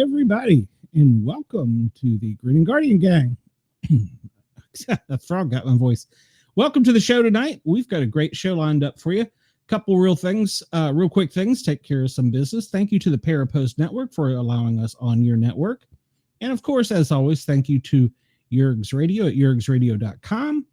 everybody, and welcome to the Grin and Guardian gang. That frog got my voice. Welcome to the show tonight. We've got a great show lined up for you. Couple real quick things. Take care of some business. Thank you to the Parapost Network for allowing us on your network. And of course, as always, thank you to Guyz Radio at guyzradio.com.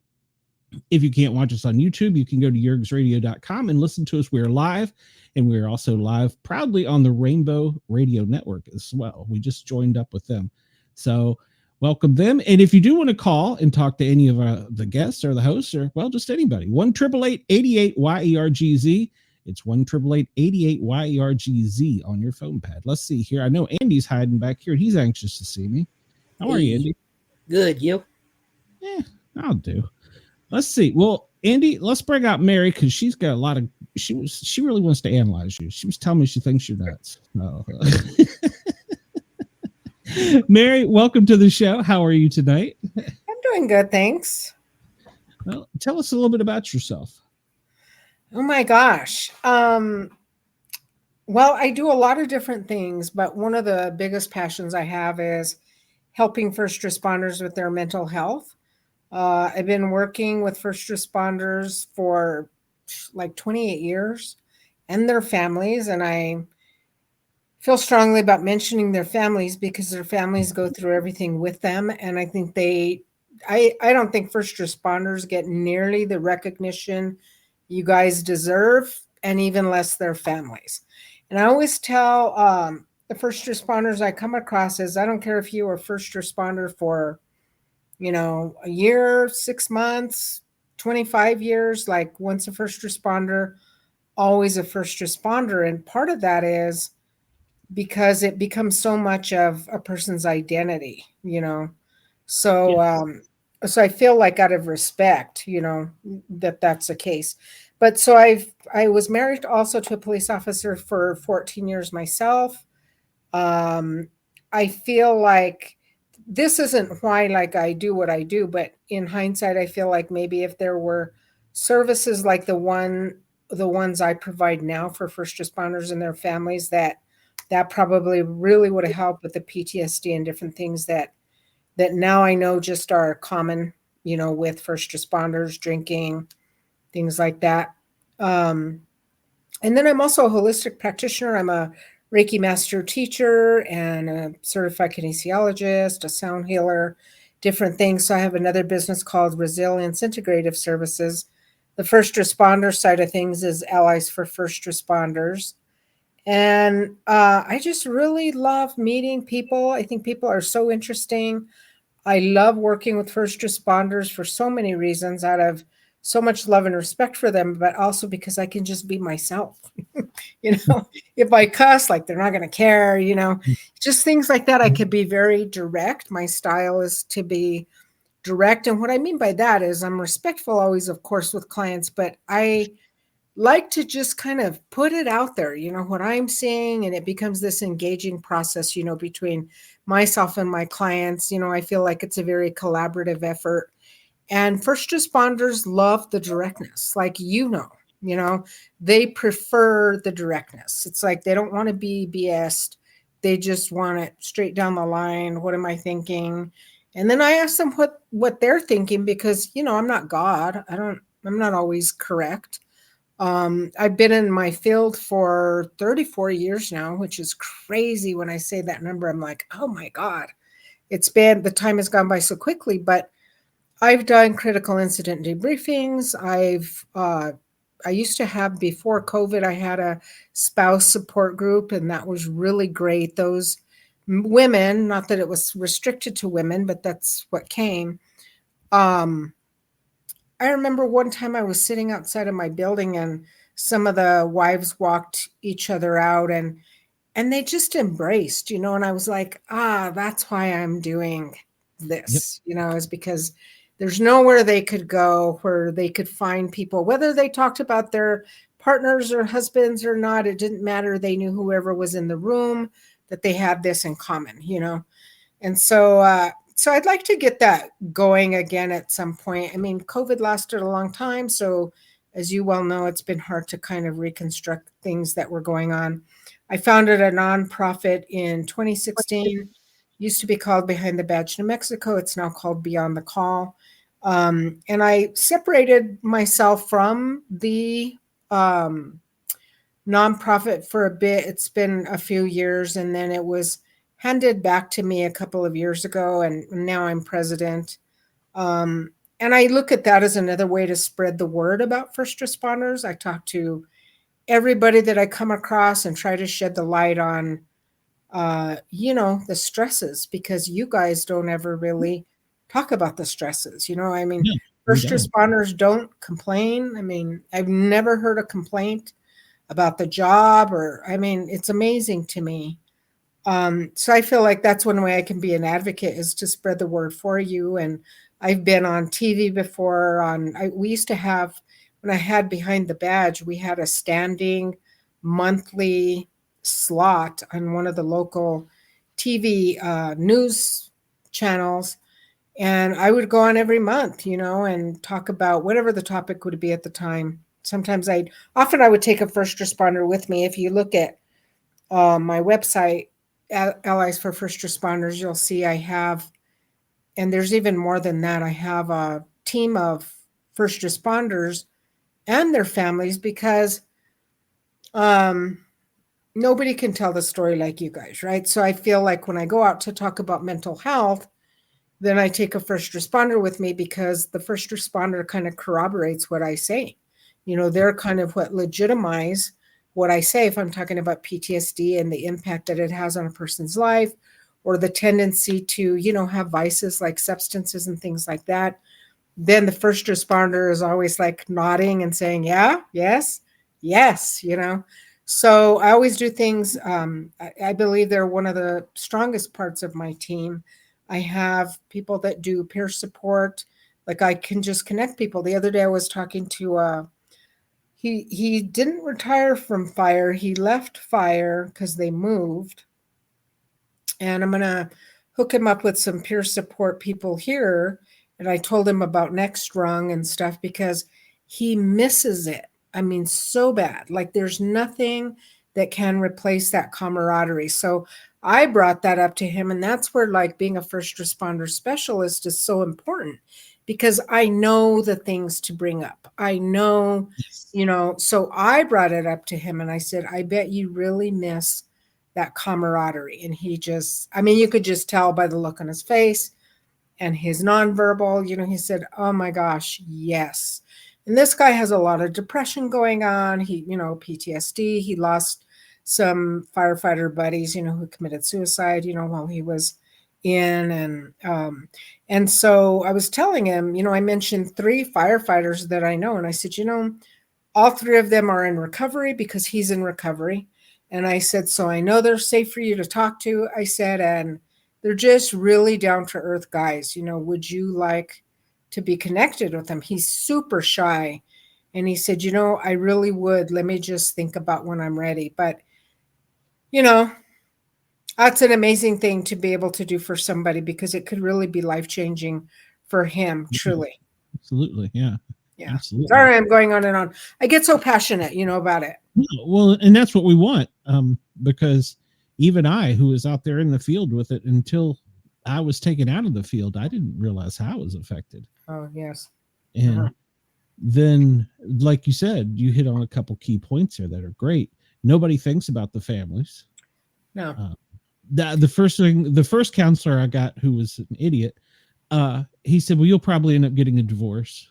If you can't watch us on YouTube, you can go to guyzradio.com and listen to us. We're live, and we're also live proudly on the Rainbow Radio Network as well. We just joined up with them. So welcome them. And if you do want to call and talk to any of the guests or the hosts or, well, just anybody, 1-888-88-YERGZ. It's 1-888-88-YERGZ on your phone pad. Let's see here. I know Andy's hiding back here. He's anxious to see me. How are you, Andy? Good, you? Yeah, I'll do. Let's see. Well, Andy, let's bring out Mary because she's got a lot of. She really wants to analyze you. She was telling me she thinks you're nuts. No. Mary, welcome to the show. How are you tonight? I'm doing good, thanks. Well, tell us a little bit about yourself. Oh my gosh. Well, I do a lot of different things, but one of the biggest passions I have is helping first responders with their mental health. I've been working with first responders for like 28 years and their families, and I feel strongly about mentioning their families because their families go through everything with them. And I think I don't think first responders get nearly the recognition you guys deserve, and even less their families. And I always tell the first responders I come across is, I don't care if you are a first responder for a year, 6 months, 25 years, like once a first responder, always a first responder. And part of that is because it becomes so much of a person's identity, So, so I feel like out of respect, that's the case. But so I was married also to a police officer for 14 years myself. I feel like this isn't why I do what I do, but in hindsight, I feel like maybe if there were services like the ones I provide now for first responders and their families, that probably really would have helped with the PTSD and different things that now I know just are common, with first responders, drinking, things like that. And then I'm also a holistic practitioner. I'm a Reiki master teacher and a certified kinesiologist, a sound healer, different things. So I have another business called Resilience Integrative Services. The first responder side of things is Allies for First Responders. And I just really love meeting people. I think people are so interesting. I love working with first responders for so many reasons, out of so much love and respect for them, but also because I can just be myself. If I cuss, they're not going to care, just things like that. I could be very direct. My style is to be direct. And what I mean by that is I'm respectful always, of course, with clients, but I like to just kind of put it out there, what I'm seeing, and it becomes this engaging process, between myself and my clients. I feel like it's a very collaborative effort. And first responders love the directness, they prefer the directness. It's like they don't want to be BS'd. They just want it straight down the line. What am I thinking? And then I ask them what they're thinking, because, I'm not God. I'm not always correct. I've been in my field for 34 years now, which is crazy. When I say that number, I'm like, oh my God, the time has gone by so quickly, but I've done critical incident debriefings. I used to have, before COVID, I had a spouse support group, and that was really great. Those women, not that it was restricted to women, but that's what came. I remember one time I was sitting outside of my building, and some of the wives walked each other out, and they just embraced, and I was like, that's why I'm doing this, is because there's nowhere they could go where they could find people, whether they talked about their partners or husbands or not. It didn't matter. They knew whoever was in the room, that they had this in common, And so, so I'd like to get that going again at some point. I mean, COVID lasted a long time, so as you well know, it's been hard to kind of reconstruct things that were going on. I founded a nonprofit in 2016. Used to be called Behind the Badge New Mexico. It's now called Beyond the Call. And I separated myself from the nonprofit for a bit. It's been a few years, and then it was handed back to me a couple of years ago, and now I'm president. And I look at that as another way to spread the word about first responders. I talk to everybody that I come across and try to shed the light on, the stresses, because you guys don't ever really talk about the stresses. I mean, Yeah, first responders don't complain. I mean, I've never heard a complaint about the job, or, I mean, it's amazing to me. So I feel like that's one way I can be an advocate, is to spread the word for you. And I've been on TV before. We used to have, when I had Behind the Badge, we had a standing monthly slot on one of the local TV news channels. And I would go on every month, and talk about whatever the topic would be at the time. Sometimes I would take a first responder with me. If you look at my website, Allies for First Responders, you'll see I have, and there's even more than that, I have a team of first responders and their families, because nobody can tell the story like you guys, right? So I feel like when I go out to talk about mental health, then I take a first responder with me, because the first responder kind of corroborates what I say. They're kind of what legitimize what I say. If I'm talking about PTSD and the impact that it has on a person's life, or the tendency to, have vices like substances and things like that, then the first responder is always like nodding and saying, yeah, yes, yes, So I always do things. I believe they're one of the strongest parts of my team. I have people that do peer support. Like, I can just connect people. The other day I was talking to he didn't retire from fire. He left fire because they moved. And I'm going to hook him up with some peer support people here. And I told him about Next Rung and stuff, because he misses it. I mean, so bad. Like, there's nothing that can replace that camaraderie. So I brought that up to him. And that's where, like, being a first responder specialist is so important, because I know the things to bring up. I know, so I brought it up to him and I said, I bet you really miss that camaraderie. And he just, I mean, you could just tell by the look on his face and his nonverbal, he said, oh my gosh, yes. And this guy has a lot of depression going on. He, PTSD. He lost some firefighter buddies, who committed suicide, while he was in. And so I was telling him, I mentioned 3 firefighters that I know. And I said, all 3 of them are in recovery, because he's in recovery. And I said, so I know they're safe for you to talk to. I said, and they're just really down to earth guys. Would you like to be connected with them? He's super shy. And he said, I really would. Let me just think about when I'm ready. But, that's an amazing thing to be able to do for somebody, because it could really be life-changing for him, truly. Absolutely. Yeah. Yeah. Absolutely. Sorry, I'm going on and on. I get so passionate, about it. Well, and that's what we want, because even I, who was out there in the field with it, until I was taken out of the field, I didn't realize how I was affected. Oh, yes. And then, like you said, you hit on a couple key points here that are great. Nobody thinks about the families. No. The first counselor I got, who was an idiot, he said, well, you'll probably end up getting a divorce.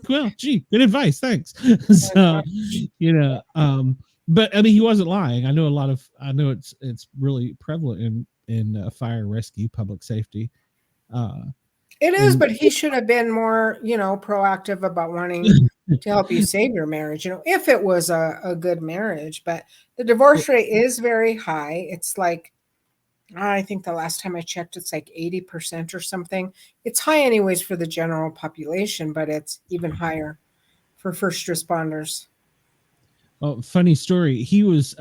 Well, gee, good advice. Thanks. So, but I mean, he wasn't lying. I know it's really prevalent in fire rescue, public safety. It is, but he should have been more, proactive about wanting to help you save your marriage, if it was a good marriage. But the divorce rate is very high. It's like, I think the last time I checked, it's like 80% or something. It's high anyways for the general population, but it's even higher for first responders. Oh, funny story. He was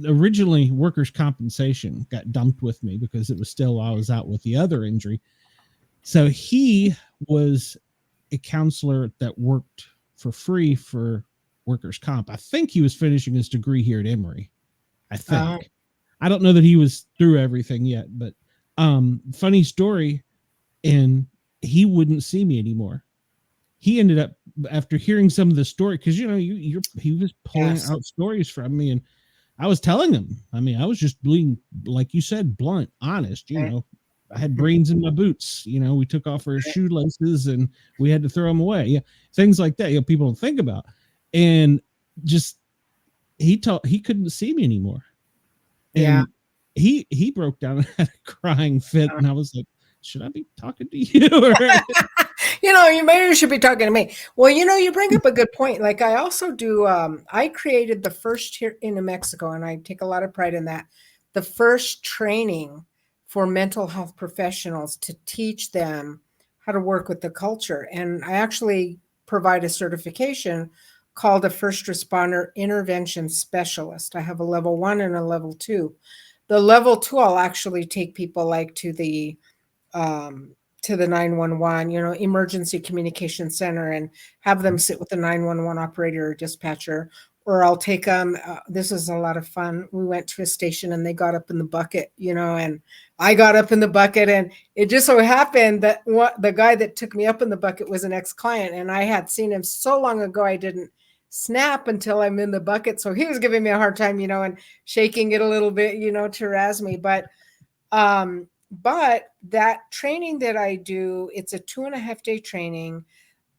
originally workers' compensation, got dumped with me because it was still while I was out with the other injury. So he was a counselor that worked for free for workers' comp. I think he was finishing his degree here at Emory. I think. I don't know that he was through everything yet, but funny story, and he wouldn't see me anymore. He ended up, after hearing some of the story, because he was pulling out stories from me, and I was telling him. I mean, I was just being, like you said, blunt, honest. I had brains in my boots. We took off our shoelaces and we had to throw them away. Yeah, things like that. People don't think about. And just he couldn't see me anymore. And he broke down and had a crying fit, and I was like, should I be talking to you? You maybe should be talking to me. Well, you bring up a good point. Like I also do, I created the first here in New Mexico, and I take a lot of pride in that, the first training for mental health professionals to teach them how to work with the culture. And I actually provide a certification called a first responder intervention specialist. I have a level 1 and a level 2. The level 2, I'll actually take people like to the 911, emergency communication center, and have them sit with the 911 operator or dispatcher. Or I'll take them. This is a lot of fun. We went to a station and they got up in the bucket, and I got up in the bucket, and it just so happened that the guy that took me up in the bucket was an ex-client, and I had seen him so long ago I didn't snap until I'm in the bucket. So he was giving me a hard time, and shaking it a little bit, to razz me. But that training that I do, it's a 2.5-day training.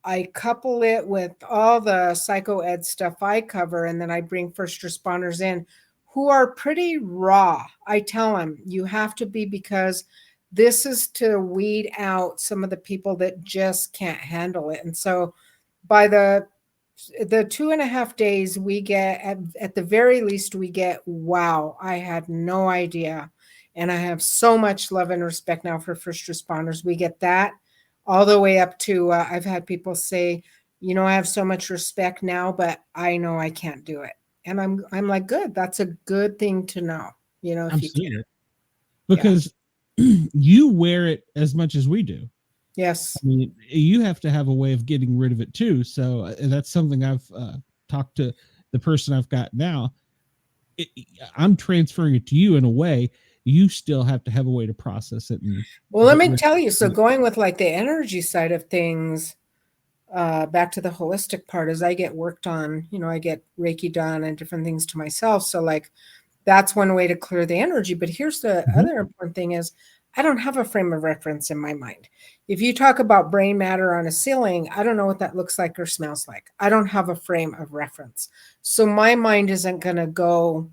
I couple it with all the psycho ed stuff I cover, and then I bring first responders in who are pretty raw. I tell them, you have to be, because this is to weed out some of the people that just can't handle it. And so by the 2.5 days, we get, at the very least, we get, wow, I had no idea. And I have so much love and respect now for first responders. We get that all the way up to, I've had people say, I have so much respect now, but I know I can't do it. And I'm like, good. That's a good thing to know, if Absolutely. you can. Because you wear it as much as we do. Yes. I mean, you have to have a way of getting rid of it too. So that's something I've talked to the person I've got now. I'm transferring it to you in a way. You still have to have a way to process it. Well, let me tell you. So going with like the energy side of things, back to the holistic part, as I get worked on, I get Reiki done and different things to myself. So like, that's one way to clear the energy. But here's the other important thing is, I don't have a frame of reference in my mind. If you talk about brain matter on a ceiling, I don't know what that looks like or smells like. I don't have a frame of reference. So my mind isn't going to go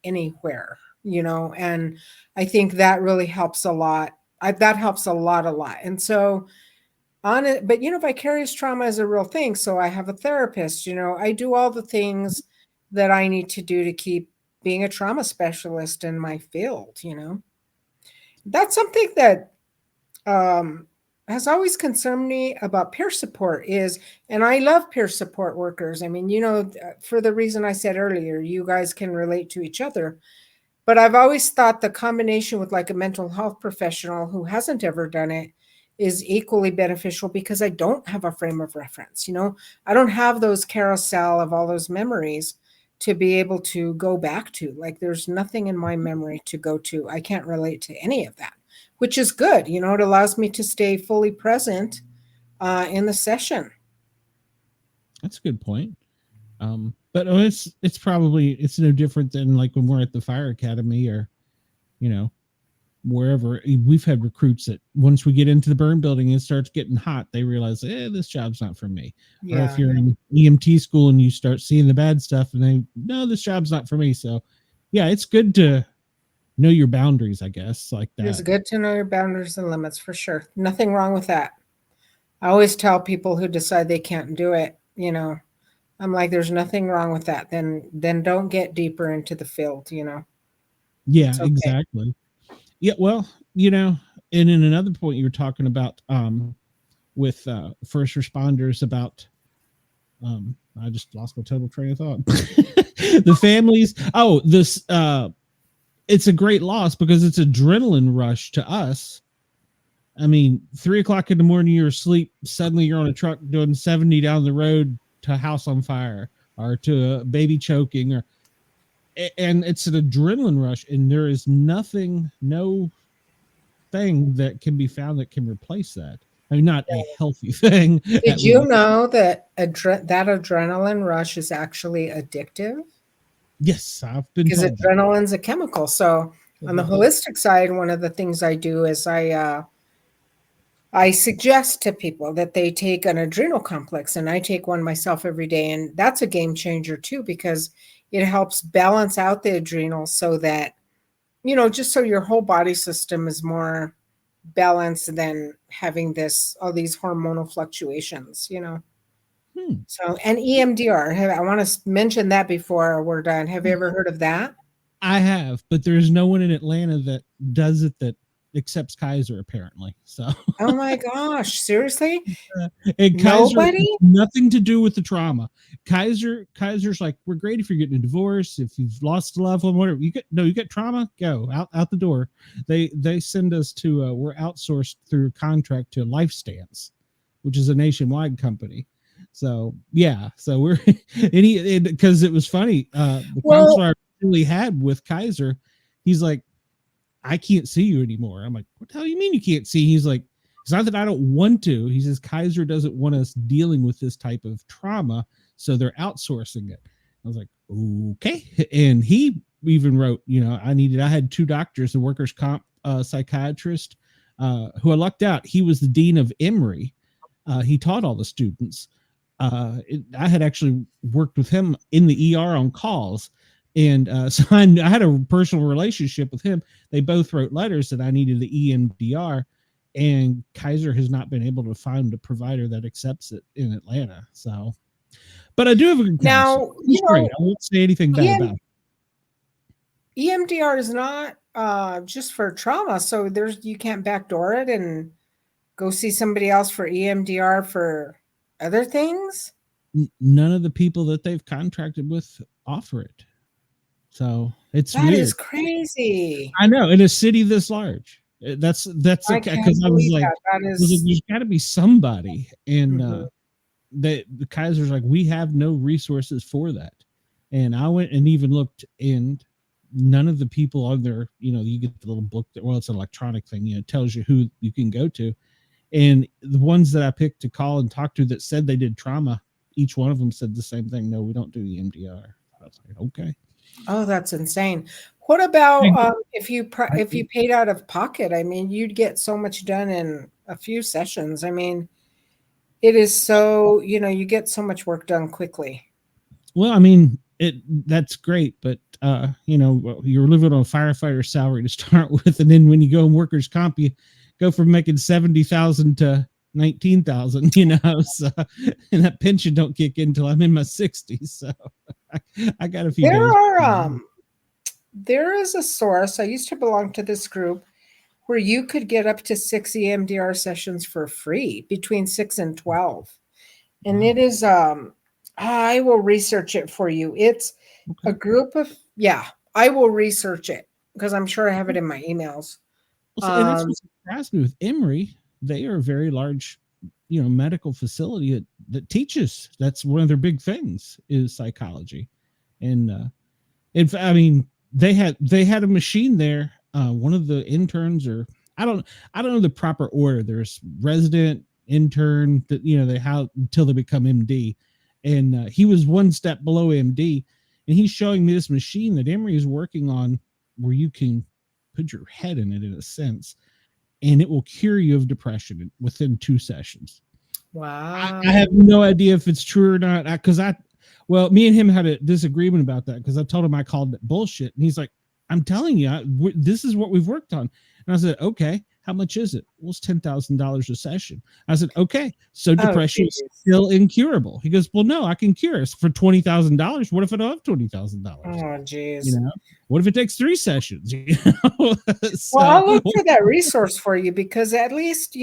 anywhere, and I think that really helps a lot. That helps a lot. And so on it, but vicarious trauma is a real thing. So I have a therapist, I do all the things that I need to do to keep being a trauma specialist in my field, That's something that has always concerned me about peer support and I love peer support workers. I mean, for the reason I said earlier, you guys can relate to each other. But I've always thought the combination with like a mental health professional who hasn't ever done it is equally beneficial, because I don't have a frame of reference. I don't have those carousel of all those memories to be able to go back to. Like there's nothing in my memory to go to. I can't relate to any of that, which is good. It allows me to stay fully present in the session. That's a good point. But it's probably no different than like when we're at the fire academy or, wherever. We've had recruits that once we get into the burn building and it starts getting hot, they realize, this job's not for me. Yeah, or if you're in EMT school and you start seeing the bad stuff and no, this job's not for me. So yeah, it's good to know your boundaries, I guess, like that. It's good to know your boundaries and limits, for sure. Nothing wrong with that. I always tell people who decide they can't do it, I'm like, there's nothing wrong with that. Then don't get deeper into the field, Yeah, okay. Exactly. Yeah, well, and in another point you were talking about with first responders about I just lost my total train of thought. The families. Oh, this it's a great loss because it's adrenaline rush to us. I mean, 3:00 in the morning, you're asleep. Suddenly you're on a truck doing 70 down the road to house on fire or to a baby choking, and it's an adrenaline rush, and there is no thing that can be found that can replace that. I mean, not a healthy thing. Did you know that that adrenaline rush is actually addictive? Yes, I've been Because told adrenaline's a chemical. So on the holistic side, one of the things I do is I suggest to people that they take an adrenal complex, and I take one myself every day. And that's a game changer too, because it helps balance out the adrenals so that, just so your whole body system is more balanced than having all these hormonal fluctuations. So, and EMDR, I want to mention that before we're done. Have you ever heard of that? I have, but there's no one in Atlanta that does it that accepts Guyz apparently. So, oh my gosh, seriously? And Guyz Nobody? nothing to do with the trauma. Guyz's like, we're great if you're getting a divorce, if you've lost a loved one, whatever. You get trauma, go out the door. They send us to we're outsourced through contract to LifeStance, which is a nationwide company. So yeah, so we're because it was funny. The counselor I really had with Guyz, he's like, I can't see you anymore. I'm like, what the hell you mean you can't see? He's like, it's not that I don't want to. He says Guyz doesn't want us dealing with this type of trauma, so they're outsourcing it. I was like, okay. And he even wrote, I had 2 doctors, a workers' comp psychiatrist, who I lucked out. He was the dean of Emory. He taught all the students. I had actually worked with him in the ER on calls. And so I had a personal relationship with him. They both wrote letters that I needed the EMDR, and Guyz has not been able to find a provider that accepts it in Atlanta. So, but I do have a good counselor. He's great. I won't say anything bad about it. EMDR is not just for trauma. So you can't backdoor it and go see somebody else for EMDR for other things. None of the people that they've contracted with offer it. So it's weird. That is crazy. I know, in a city this large. That's because I was like, there's got to be somebody, and the Guyz's like, we have no resources for that. And I went and even looked, and none of the people on there, you get the little book it's an electronic thing, it tells you who you can go to, and the ones that I picked to call and talk to that said they did trauma, each one of them said the same thing. No, we don't do EMDR. I was like, okay. Oh, that's insane. What about if you paid out of pocket? I mean, you'd get so much done in a few sessions. I mean, it is so, you get so much work done quickly. Well, I mean, that's great, but you're living on a firefighter salary to start with, and then when you go in workers' comp, you go from making $70,000 to $19,000, so, and that pension don't kick in until I'm in my 60s. So I got a few. There is a source. I used to belong to this group where you could get up to 6 EMDR sessions for free, between 6 and 12. And it is, I will research it for you. It's a group of, I will research it because I'm sure I have it in my emails. And that's what surprised me with Emory. They are a very large, medical facility that teaches. That's one of their big things is psychology. And I mean, they had a machine there. One of the interns, or I don't know the proper order. There's resident, intern, that they have until they become MD. And he was one step below MD, and he's showing me this machine that Emory is working on, where you can put your head in it, in a sense, and it will cure you of depression within 2 sessions. Wow. I have no idea if it's true or not, because me and him had a disagreement about that, because I told him I called it bullshit, and he's like, I'm telling you, this is what we've worked on. And I said, okay, how much is it? Well, it's $10,000 a session. I said, okay, so depression is still incurable. He goes, well, no, I can cure it for $20,000. What if I don't have $20,000? Oh, jeez. What if it takes 3 sessions? Well, I'll look for that resource for you, because at least,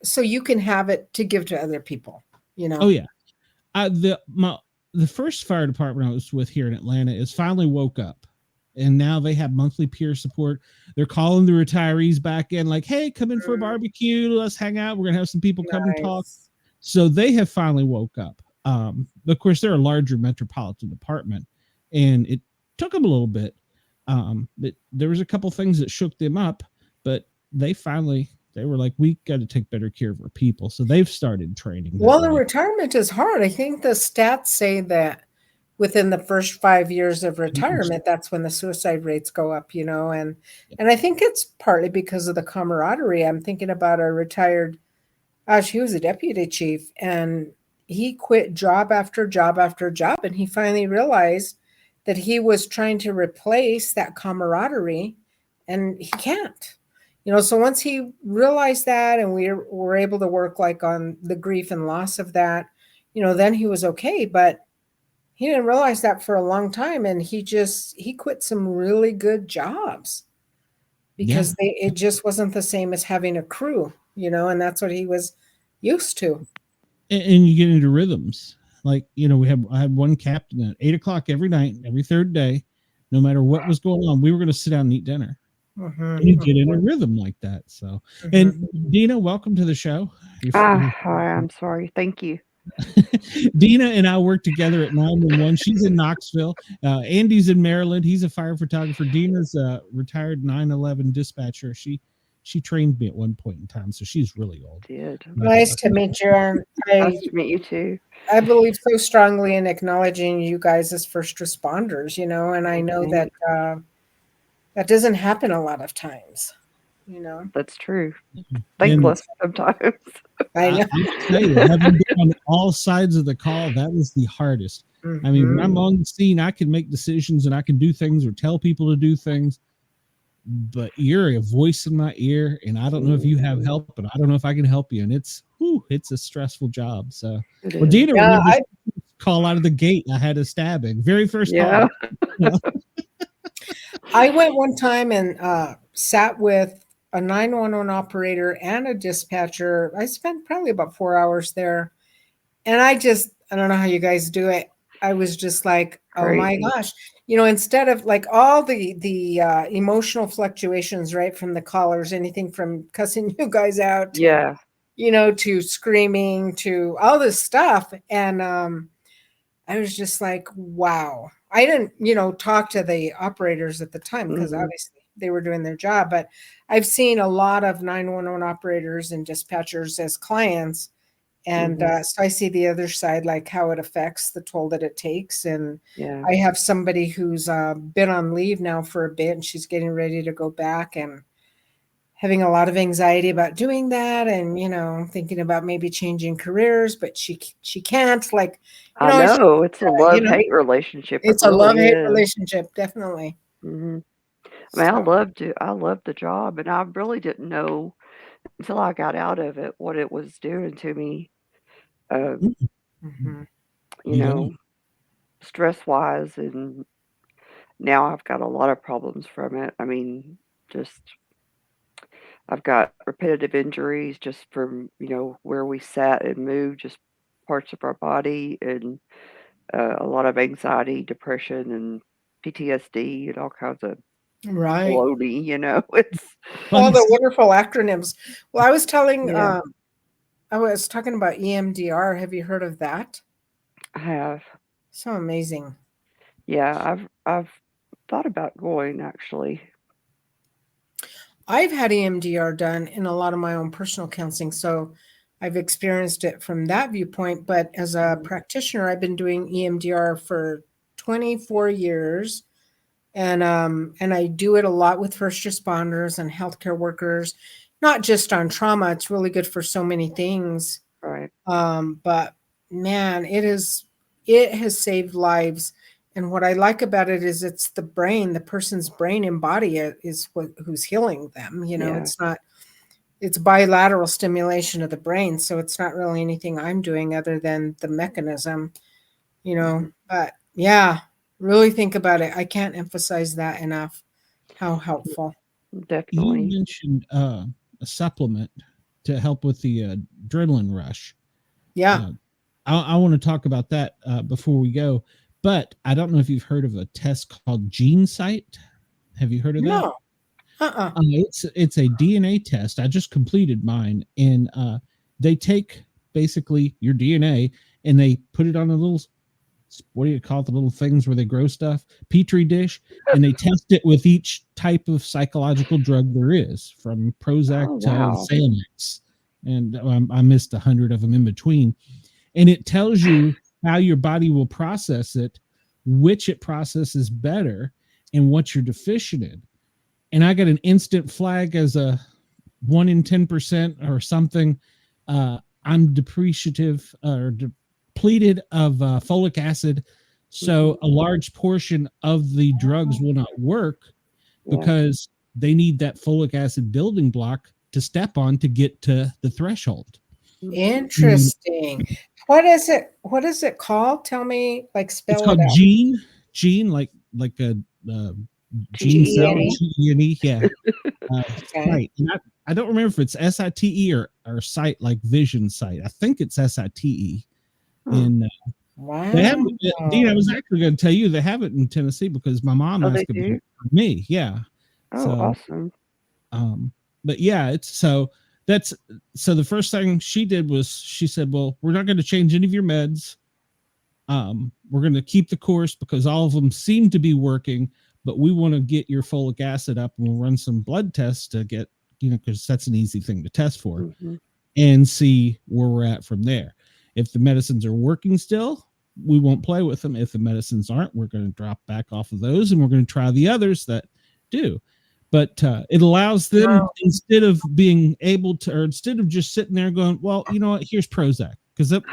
so you can have it to give to other people, Oh, yeah. The first fire department I was with here in Atlanta is finally woke up. And now they have monthly peer support. They're calling the retirees back in, like, hey, come in for a barbecue. Let's hang out. We're going to have some people come and talk. So they have finally woke up. Of course, they're a larger metropolitan department, and it took them a little bit. But there was a couple things that shook them up, but they were like, we got to take better care of our people. So they've started training. Well, the retirement is hard. I think the stats say that within the first 5 years of retirement, that's when the suicide rates go up, and I think it's partly because of the camaraderie. I'm thinking about a retired, he was a deputy chief, and he quit job after job after job, and he finally realized that he was trying to replace that camaraderie, and he can't. So once he realized that, and we were able to work like on the grief and loss of that, then he was okay. But he didn't realize that for a long time, and he quit some really good jobs because it just wasn't the same as having a crew, and that's what he was used to. And you get into rhythms. Like, I had one captain at 8:00 every night, every third day, no matter what was going on, we were going to sit down and eat dinner. And you get in a rhythm like that. So, and Dina, welcome to the show. Hi, I'm sorry. Thank you. Dina and I work together at 911. She's in Knoxville. Andy's in Maryland. He's a fire photographer. Dina's a retired 911 dispatcher. She trained me at one point in time, so she's really old. Nice to meet you. Nice to meet you too. I believe so strongly in acknowledging you guys as first responders, and I know that that doesn't happen a lot of times, That's true. Thankless sometimes. I know. I tell you, having been on all sides of the call, that is the hardest. I mean, when I'm on the scene, I can make decisions and I can do things or tell people to do things, but you're a voice in my ear, and I don't know if you have help, but I don't know if I can help you, and it's a stressful job. So, well, Dina, I call out of the gate. I had a stabbing, very first call. I went one time and sat with a 911 operator and a dispatcher. I spent probably about 4 hours there. And I don't know how you guys do it. I was just like, oh my gosh, instead of like all the emotional fluctuations, right, from the callers, anything from cussing you guys out, to screaming, to all this stuff. And I was just like, wow. I didn't, talk to the operators at the time because obviously they were doing their job, but I've seen a lot of 911 operators and dispatchers as clients. And so I see the other side, like how it affects the toll that it takes. And I have somebody who's been on leave now for a bit, and she's getting ready to go back and having a lot of anxiety about doing that, and thinking about maybe changing careers, but she can't. Like, I know it's a love-hate relationship. It's a love-hate relationship, definitely. I mean, I loved the job, and I really didn't know until I got out of it what it was doing to me. Stress-wise, and now I've got a lot of problems from it. I mean, I've got repetitive injuries just from, where we sat and moved, just parts of our body, and a lot of anxiety, depression, and PTSD, and all kinds of baloney, it's all the wonderful acronyms. Well, I was talking about EMDR. Have you heard of that? I have. So amazing. Yeah, I've thought about going, actually. I've had EMDR done in a lot of my own personal counseling, so I've experienced it from that viewpoint. But as a practitioner, I've been doing EMDR for 24 years, and I do it a lot with first responders and healthcare workers, not just on trauma. It's really good for so many things. Right. But man, it has saved lives. And what I like about it is it's the brain, the person's brain and body is who's healing them. It's bilateral stimulation of the brain. So it's not really anything I'm doing other than the mechanism, but yeah, really think about it. I can't emphasize that enough, how helpful. Definitely. You mentioned a supplement to help with the adrenaline rush. Yeah. I want to talk about that before we go. But I don't know if you've heard of a test called GeneSight. Have you heard of that? No. It's a DNA test. I just completed mine, and they take basically your DNA and they put it on a little, what do you call it, the little things where they grow stuff, petri dish, and they test it with each type of psychological drug there is, from Prozac Oh, to wow. Xanax, and I missed 100 of them in between. And it tells you how your body will process it, which it processes better, and what you're deficient in. And I got an instant flag as a 1 in 10% or something. I'm depreciative or depleted of folic acid. So a large portion of the drugs will not work because they need that folic acid building block to step on to get to the threshold. Interesting. What is it called? Tell me, like, spell It's it called out. gene, like a gene cell, G-E-N-E? G-E-N-E, yeah. Okay. Site. And I don't remember if it's SITE or site, like vision site. I think it's SITE. And Wow. they have it, Dean, I was actually going to tell you they have it in Tennessee because my mom asked about it for me. Yeah. Oh, So, awesome. But yeah, so the first thing she did was she said, well, we're not going to change any of your meds. We're going to keep the course because all of them seem to be working, but we want to get your folic acid up, and we'll run some blood tests to get, because that's an easy thing to test for, and see where we're at from there. If the medicines are working still, we won't play with them. If the medicines aren't, we're going to drop back off of those, and we're going to try the others that do. But it allows them, instead of being able to, or instead of just sitting there going, well, you know what, here's Prozac. Because, back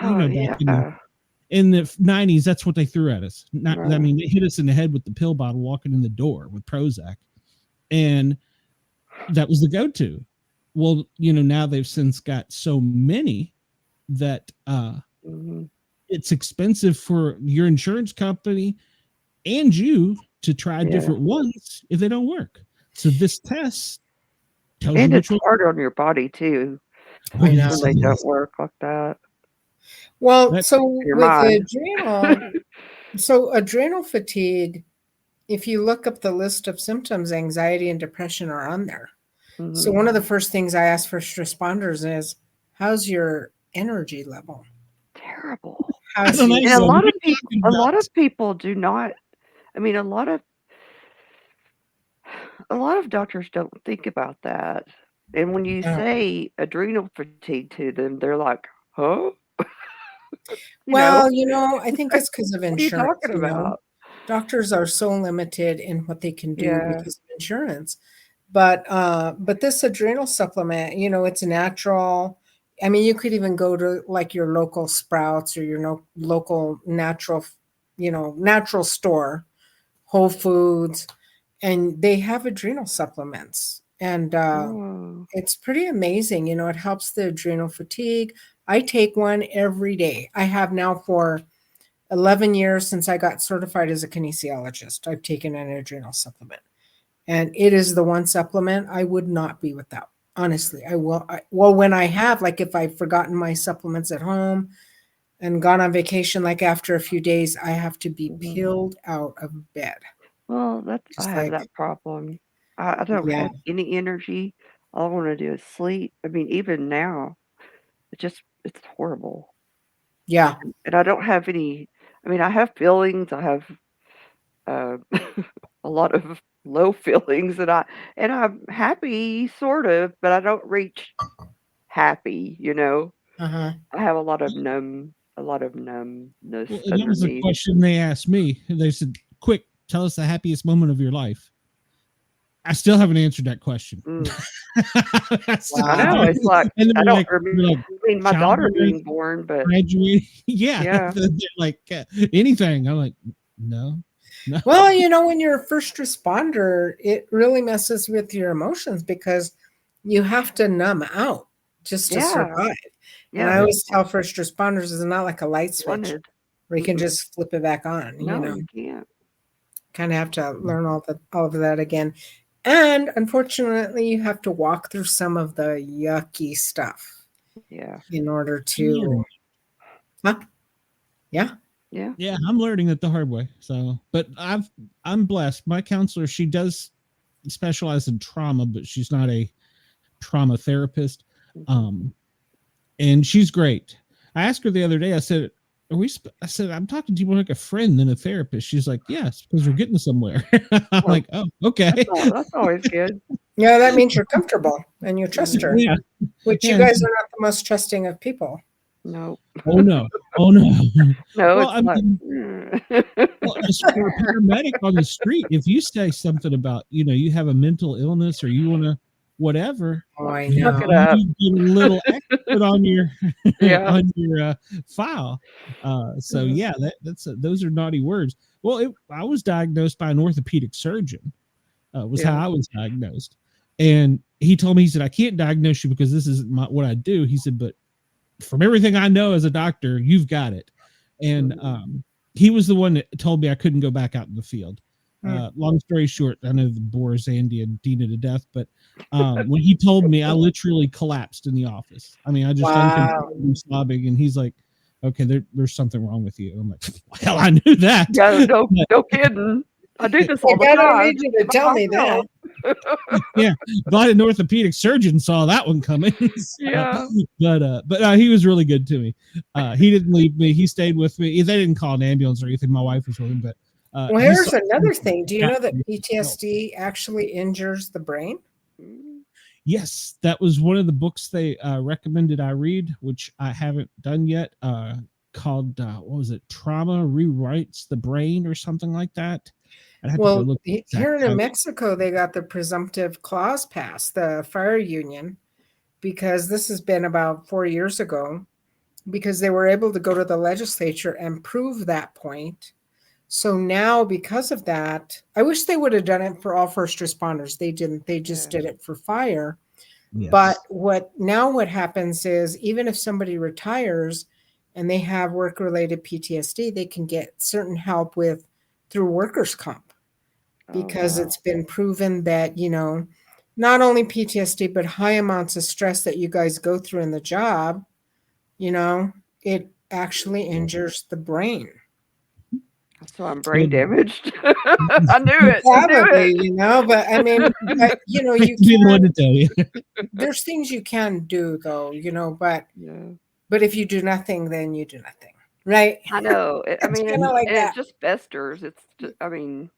in the 90s, that's what they threw at us. I mean, they hit us in the head with the pill bottle walking in the door with Prozac. And that was the go-to. Well, now they've since got so many that it's expensive for your insurance company and you to try different ones if they don't work. So this test tells you which it's hard on your body too. When they don't work like that. Well, so with adrenal fatigue, if you look up the list of symptoms, anxiety and depression are on there. So one of the first things I ask first responders is, how's your energy level? Terrible. And a lot of people do not. I mean, a lot of doctors don't think about that. And when you say adrenal fatigue to them, they're like, huh? Well, I think it's because of insurance. What are you talking about? Doctors are so limited in what they can do because of insurance. But this adrenal supplement, it's natural. I mean, you could even go to like your local Sprouts or your local natural store, Whole Foods, and they have adrenal supplements. And it's pretty amazing. It helps the adrenal fatigue. I take one every day. I have now for 11 years since I got certified as a kinesiologist. I've taken an adrenal supplement. And it is the one supplement I would not be without. Honestly, when I have, like if I've forgotten my supplements at home and gone on vacation, like after a few days, I have to be peeled out of bed. Well, I have that problem. I don't have any energy. All I want to do is sleep. I mean, even now, it's horrible. Yeah. And I don't have any, I mean, I have feelings. I have a lot of low feelings, and I'm happy, sort of, but I don't reach happy, I have a lot of numbness. Well, that was a question they asked me. They said, quick, tell us the happiest moment of your life. I still haven't answered that question. I know. It's like, I don't remember. I mean, my daughter being born, but graduating. Yeah. Like anything. I'm like, no. Well, when you're a first responder, it really messes with your emotions because you have to numb out just to survive. And I always tell first responders, it's not like a light switch where you can just flip it back on. No, you can't. Kind of have to learn all of that again. And unfortunately, you have to walk through some of the yucky stuff. Yeah. In order to. Yeah. Yeah, I'm learning it the hard way. So, but I'm blessed. My counselor, she does specialize in trauma, but she's not a trauma therapist. And she's great. I asked her the other day, I said, I said, I'm talking to you more like a friend than a therapist. She's like, yes, because we're getting somewhere. I'm like, oh, okay. That's always good. Yeah, that means you're comfortable and you trust her. Yeah. Which you guys are not the most trusting of people. No. Oh no. Oh no. No, Well, it's I like, mean, well, as for a paramedic on the street, if you say something about, you have a mental illness or you want to whatever, Oh, I look know. it up. you get a little extra on your Yeah. on your file. So yeah, those are naughty words. Well, I was diagnosed by an orthopedic surgeon. Was how I was diagnosed, and he told me, he said, I can't diagnose you because this isn't what I do. He said, but from everything I know as a doctor, you've got it. And he was the one that told me I couldn't go back out in the field. Long story short, I know the bores Andy and Dina to death, but when he told me, I literally collapsed in the office. I mean, I just uncontrollably sobbing, and he's like, okay, there's something wrong with you. I'm like, well, I knew that. Yeah, no kidding. I do this all the time. I don't need you to tell me that. Yeah, but an orthopedic surgeon saw that one coming. So, yeah, but he was really good to me. He didn't leave me. He stayed with me. They didn't call an ambulance or anything. My wife was with him, but well, here's another thing. Do you know that PTSD actually injures the brain? Yes, that was one of the books they recommended I read, which I haven't done yet. Called what was it? Trauma Rewrites the Brain or something like that. Well, here in New Mexico, they got the presumptive clause passed, the fire union, because this has been about 4 years ago, because they were able to go to the legislature and prove that point. So now, because of that, I wish they would have done it for all first responders. They didn't. They just did it for fire. Yes. But what happens is, even if somebody retires and they have work-related PTSD, they can get certain help through workers' comp. Because it's been proven that, not only PTSD, but high amounts of stress that you guys go through in the job, it actually injures the brain. So I'm brain damaged. I knew it. Probably, but I mean, you can. There's things you can do, though, but if you do nothing, then you do nothing, right? I know. I mean, it just festers. It's just, I mean.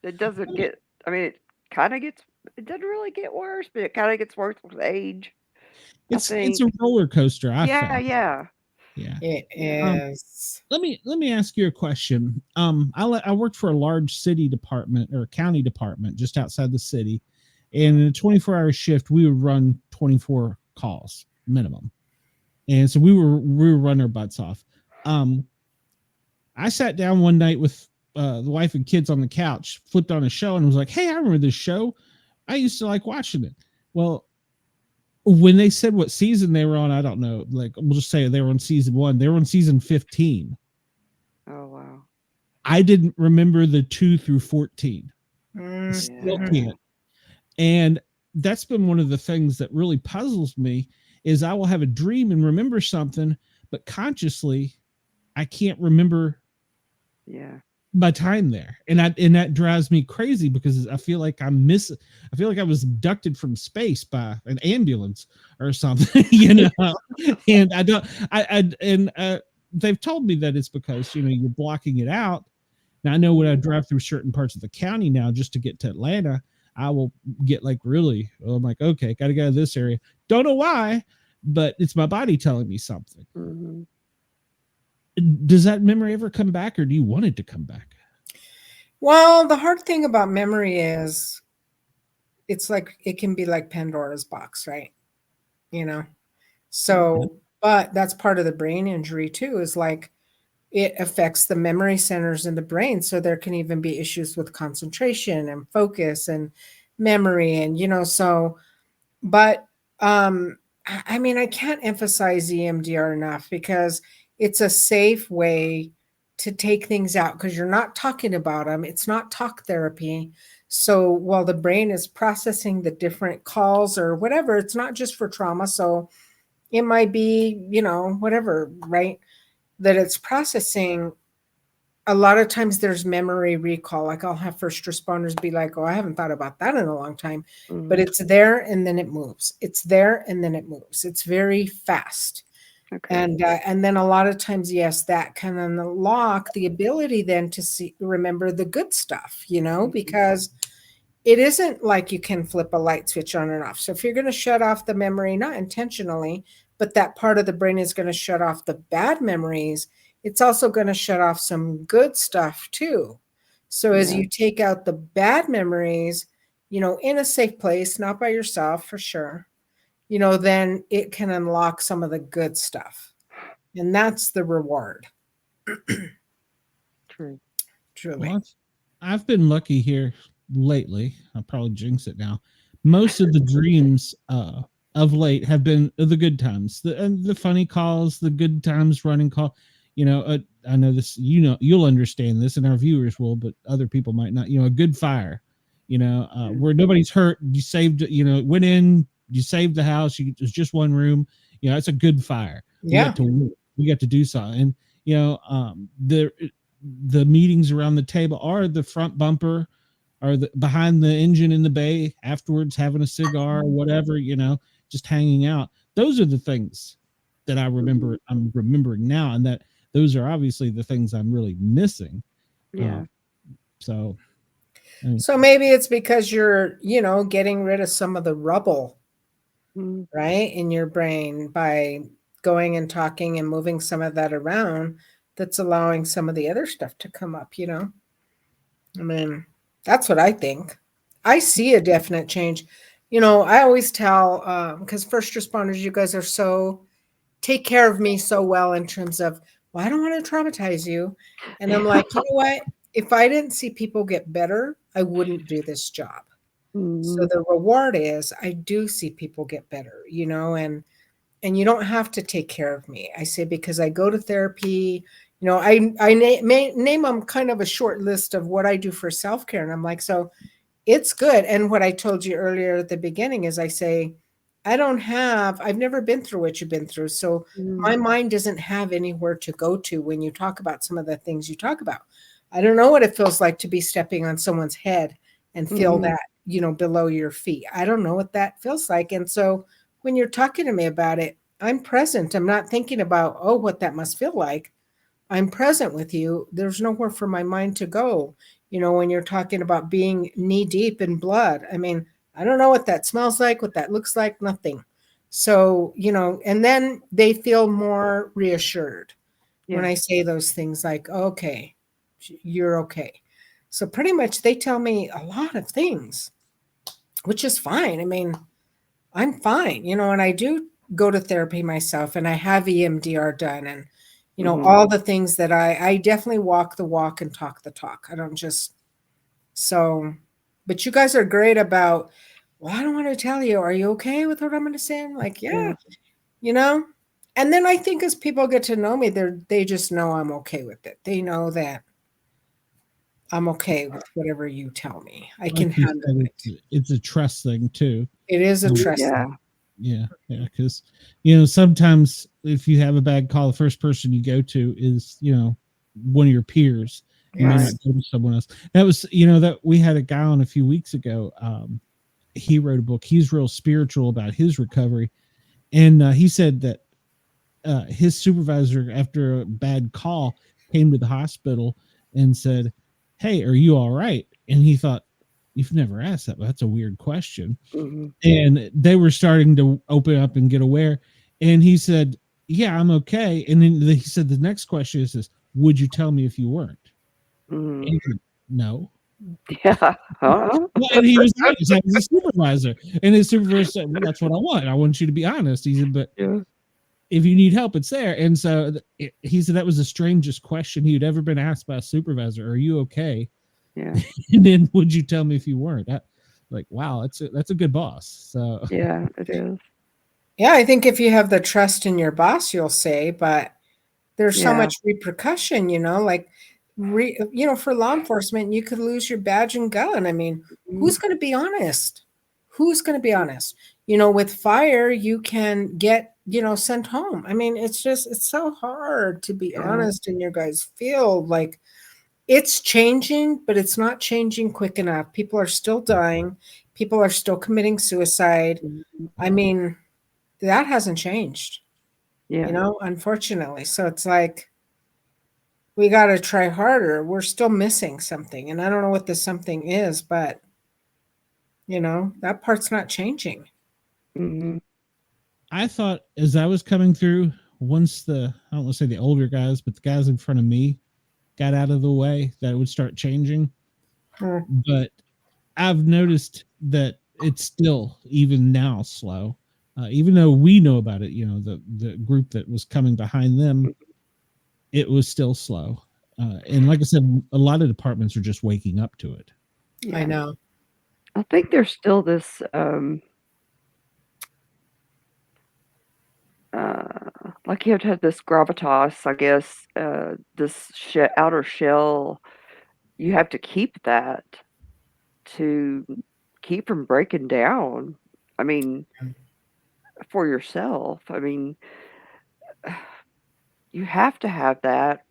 It doesn't get, it kind of gets, it doesn't really get worse, but it kind of gets worse with age. It's a roller coaster. Yeah. It is. Let me ask you a question. I worked for a large city department or county department just outside the city, and in a 24-hour shift, we would run 24 calls minimum, and so we were running our butts off. I sat down one night with the wife and kids on the couch, flipped on a show, and was like, hey, I remember this show. I used to like watching it. Well, when they said what season they were on, I don't know. Like, we'll just say they were on season 1. They were on season 15. Oh, wow. I didn't remember the 2 through 14. Still can't. And that's been one of the things that really puzzles me is I will have a dream and remember something, but consciously I can't remember my time there, and that drives me crazy because I feel like I feel like I was abducted from space by an ambulance or something, and I don't. They've told me that it's because you're blocking it out. Now I know when I drive through certain parts of the county now just to get to Atlanta, I will get like I'm like, okay, got to go to this area. Don't know why, but it's my body telling me something. Mm-hmm. Does that memory ever come back, or do you want it to come back? Well, the hard thing about memory is it's like it can be like Pandora's box, right? So, but that's part of the brain injury too, is like it affects the memory centers in the brain. So there can even be issues with concentration and focus and memory and, but I can't emphasize EMDR enough because it's a safe way to take things out because you're not talking about them. It's not talk therapy. So while the brain is processing the different calls or whatever, it's not just for trauma. So it might be, whatever, right? That it's processing. A lot of times there's memory recall. Like I'll have first responders be like, oh, I haven't thought about that in a long time, but it's there and then it moves. It's there and then it moves. It's very fast. Okay. And then a lot of times, yes, that can unlock the ability then to remember the good stuff, because it isn't like you can flip a light switch on and off. So if you're going to shut off the memory, not intentionally, but that part of the brain is going to shut off the bad memories, it's also going to shut off some good stuff too. So as you take out the bad memories, in a safe place, not by yourself for sure, then it can unlock some of the good stuff. And that's the reward. True. Truly. Well, I've been lucky here lately. I'll probably jinx it now. Most of the dreams of late have been the good times, the funny calls, the good times running call. I know this. You'll understand this, and our viewers will, but other people might not. A good fire. Where nobody's hurt. You saved. Went in. You saved the house. It was just one room. It's a good fire. Yeah. We got to do something. And the meetings around the table are the front bumper, or the behind the engine in the bay afterwards, having a cigar or whatever, just hanging out. Those are the things that I remember. I'm remembering now, and that those are obviously the things I'm really missing. Yeah. So maybe it's because you're, getting rid of some of the rubble, right, in your brain by going and talking and moving some of that around. That's allowing some of the other stuff to come up, I mean, that's what I think. I see a definite change. I always tell, because first responders, you guys take care of me so well in terms of, well, I don't want to traumatize you. And I'm like, you know what? If I didn't see people get better, I wouldn't do this job. So the reward is I do see people get better, and you don't have to take care of me. I say, because I go to therapy, I name them kind of a short list of what I do for self-care. And I'm like, so it's good. And what I told you earlier at the beginning is I say, I've never been through what you've been through. So my mind doesn't have anywhere to go to when you talk about some of the things you talk about. I don't know what it feels like to be stepping on someone's head and feel that, below your feet. I don't know what that feels like. And so when you're talking to me about it, I'm present. I'm not thinking about, oh, what that must feel like. I'm present with you. There's nowhere for my mind to go. When you're talking about being knee deep in blood, I mean, I don't know what that smells like, what that looks like, nothing. So, and then they feel more reassured when I say those things like, okay, you're okay. So pretty much they tell me a lot of things, which is fine. I mean, I'm fine, and I do go to therapy myself, and I have EMDR done, and, all the things that I definitely walk the walk and talk the talk. I don't just, but you guys are great about, well, I don't want to tell you, are you okay with what I'm going to say? I'm like, yeah, and then I think as people get to know me, they just know I'm okay with it. They know that I'm okay with whatever you tell me. I can handle it. It's a trust thing too. It is a trust thing. Yeah. Because, sometimes if you have a bad call, the first person you go to is, one of your peers. You may not go to someone else. That was, that we had a guy on a few weeks ago. He wrote a book. He's real spiritual about his recovery. And he said that his supervisor, after a bad call, came to the hospital and said, "Hey, are you all right?" And he thought, "You've never asked that, but that's a weird question." And they were starting to open up and get aware. And he said, "Yeah, I'm okay." And then he said, the next question is this: "Would you tell me if you weren't?" And he said, "No." Yeah. And he was honest. I was a supervisor. And his supervisor said, "Well, that's what I want. I want you to be honest." He said, "But if you need help, it's there." And so he said that was the strangest question he'd ever been asked by a supervisor. "Are you okay?" Yeah. And then, "Would you tell me if you weren't?" Like, wow, that's a good boss. So yeah, it is. Yeah, I think if you have the trust in your boss, you'll say, but there's so much repercussion, like, for law enforcement, you could lose your badge and gun. I mean, who's going to be honest? Who's going to be honest? With fire, you can get, sent home. I mean, it's so hard to be honest in your guys' field. Like, it's changing, but it's not changing quick enough. People are still dying. People are still committing suicide. I mean, that hasn't changed. Yeah. unfortunately. So it's like we got to try harder. We're still missing something. And I don't know what the something is, but, that part's not changing. Hmm. I thought as I was coming through, once I don't want to say the older guys, but the guys in front of me got out of the way, that it would start changing. Hmm. But I've noticed that it's still, even now, slow. Even though we know about it, the group that was coming behind them, it was still slow. And like I said, a lot of departments are just waking up to it. I Yeah. know. I think there's still this like you have to have this gravitas, I guess, this outer shell. You have to keep that to keep from breaking down. I mean, for yourself. I mean, you have to have that,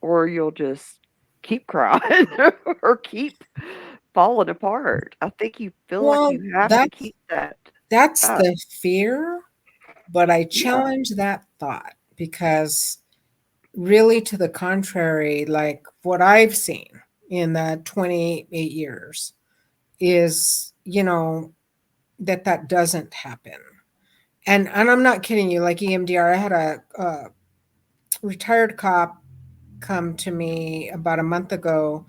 or you'll just keep crying or keep falling apart. I think you feel like Well, you have to that's keep that that's up. the fear, but I Yeah. challenge that thought because really to the contrary, like what I've seen in the 28 years is, that doesn't happen. And I'm not kidding you, like EMDR, I had a retired cop come to me about a month ago,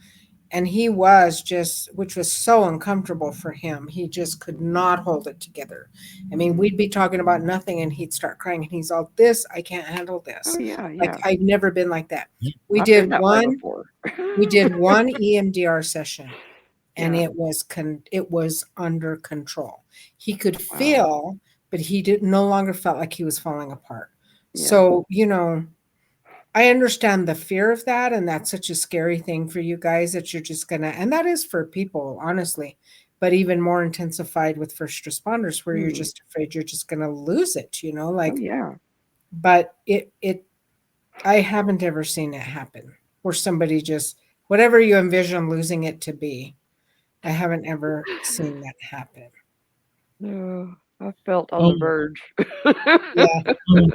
and he was just, which was so uncomfortable for him, he just could not hold it together. I mean, we'd be talking about nothing and he'd start crying, and he's all, this, I can't handle Oh this. yeah, Like, yeah. I've never been like that. we I've been did that way one before. we did one EMDR session, and Yeah. it was under control. He could Wow. feel, but he did no longer felt like he was falling apart. Yeah. So, I understand the fear of that, and that's such a scary thing for you guys that you're just gonna, and that is for people, honestly, but even more intensified with first responders, where you're Mm. just afraid you're just gonna lose it, Oh like, yeah. but I haven't ever seen it happen where somebody just, whatever you envision losing it to be, I haven't ever seen that happen. No, I felt on Oh, the verge. Yeah. um,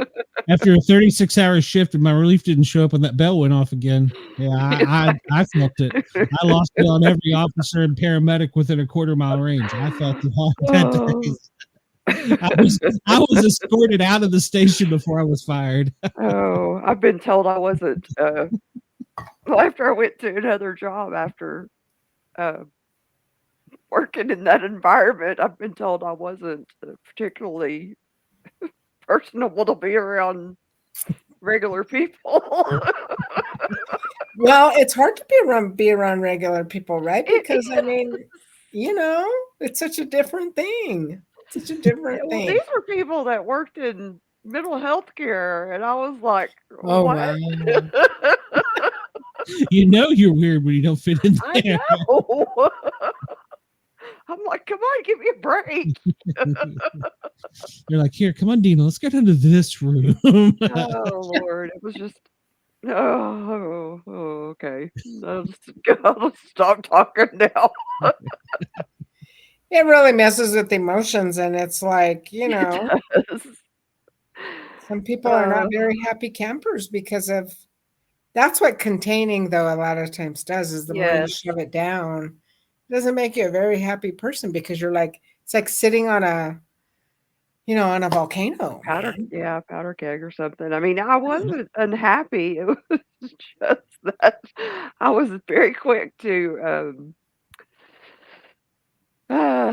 after a 36-hour shift and my relief didn't show up and that bell went off again. Yeah, I felt it. I lost it on every officer and paramedic within a quarter-mile range. I felt it all that day. Oh. I was escorted out of the station before I was fired. Oh, I've been told I wasn't, well, after I went to another job after, uh, working in that environment, I've been told I wasn't, particularly personable to be around regular people. Well, it's hard to be around regular people, right? It Because I mean, you know, it's such a different thing. Such a different well, these thing. were people that worked in mental health care, and I was like, Oh "What?" wow. You know you're weird when you don't fit in I there. know. I'm like, "Come on, give me a break." You're like, here, come on, Dina, let's get into this room. Oh, Lord, it was just okay. I'll just stop talking now. It really messes with emotions, and it's like, It does. some people are Uh, not very happy campers because of that's what containing, though, a lot of times does, is the more you yes. shove it down, it doesn't make you a very happy person, because you're like, it's like sitting on a volcano, man. Powder keg or something. I mean, I wasn't unhappy. It was just that I was very quick to, uh,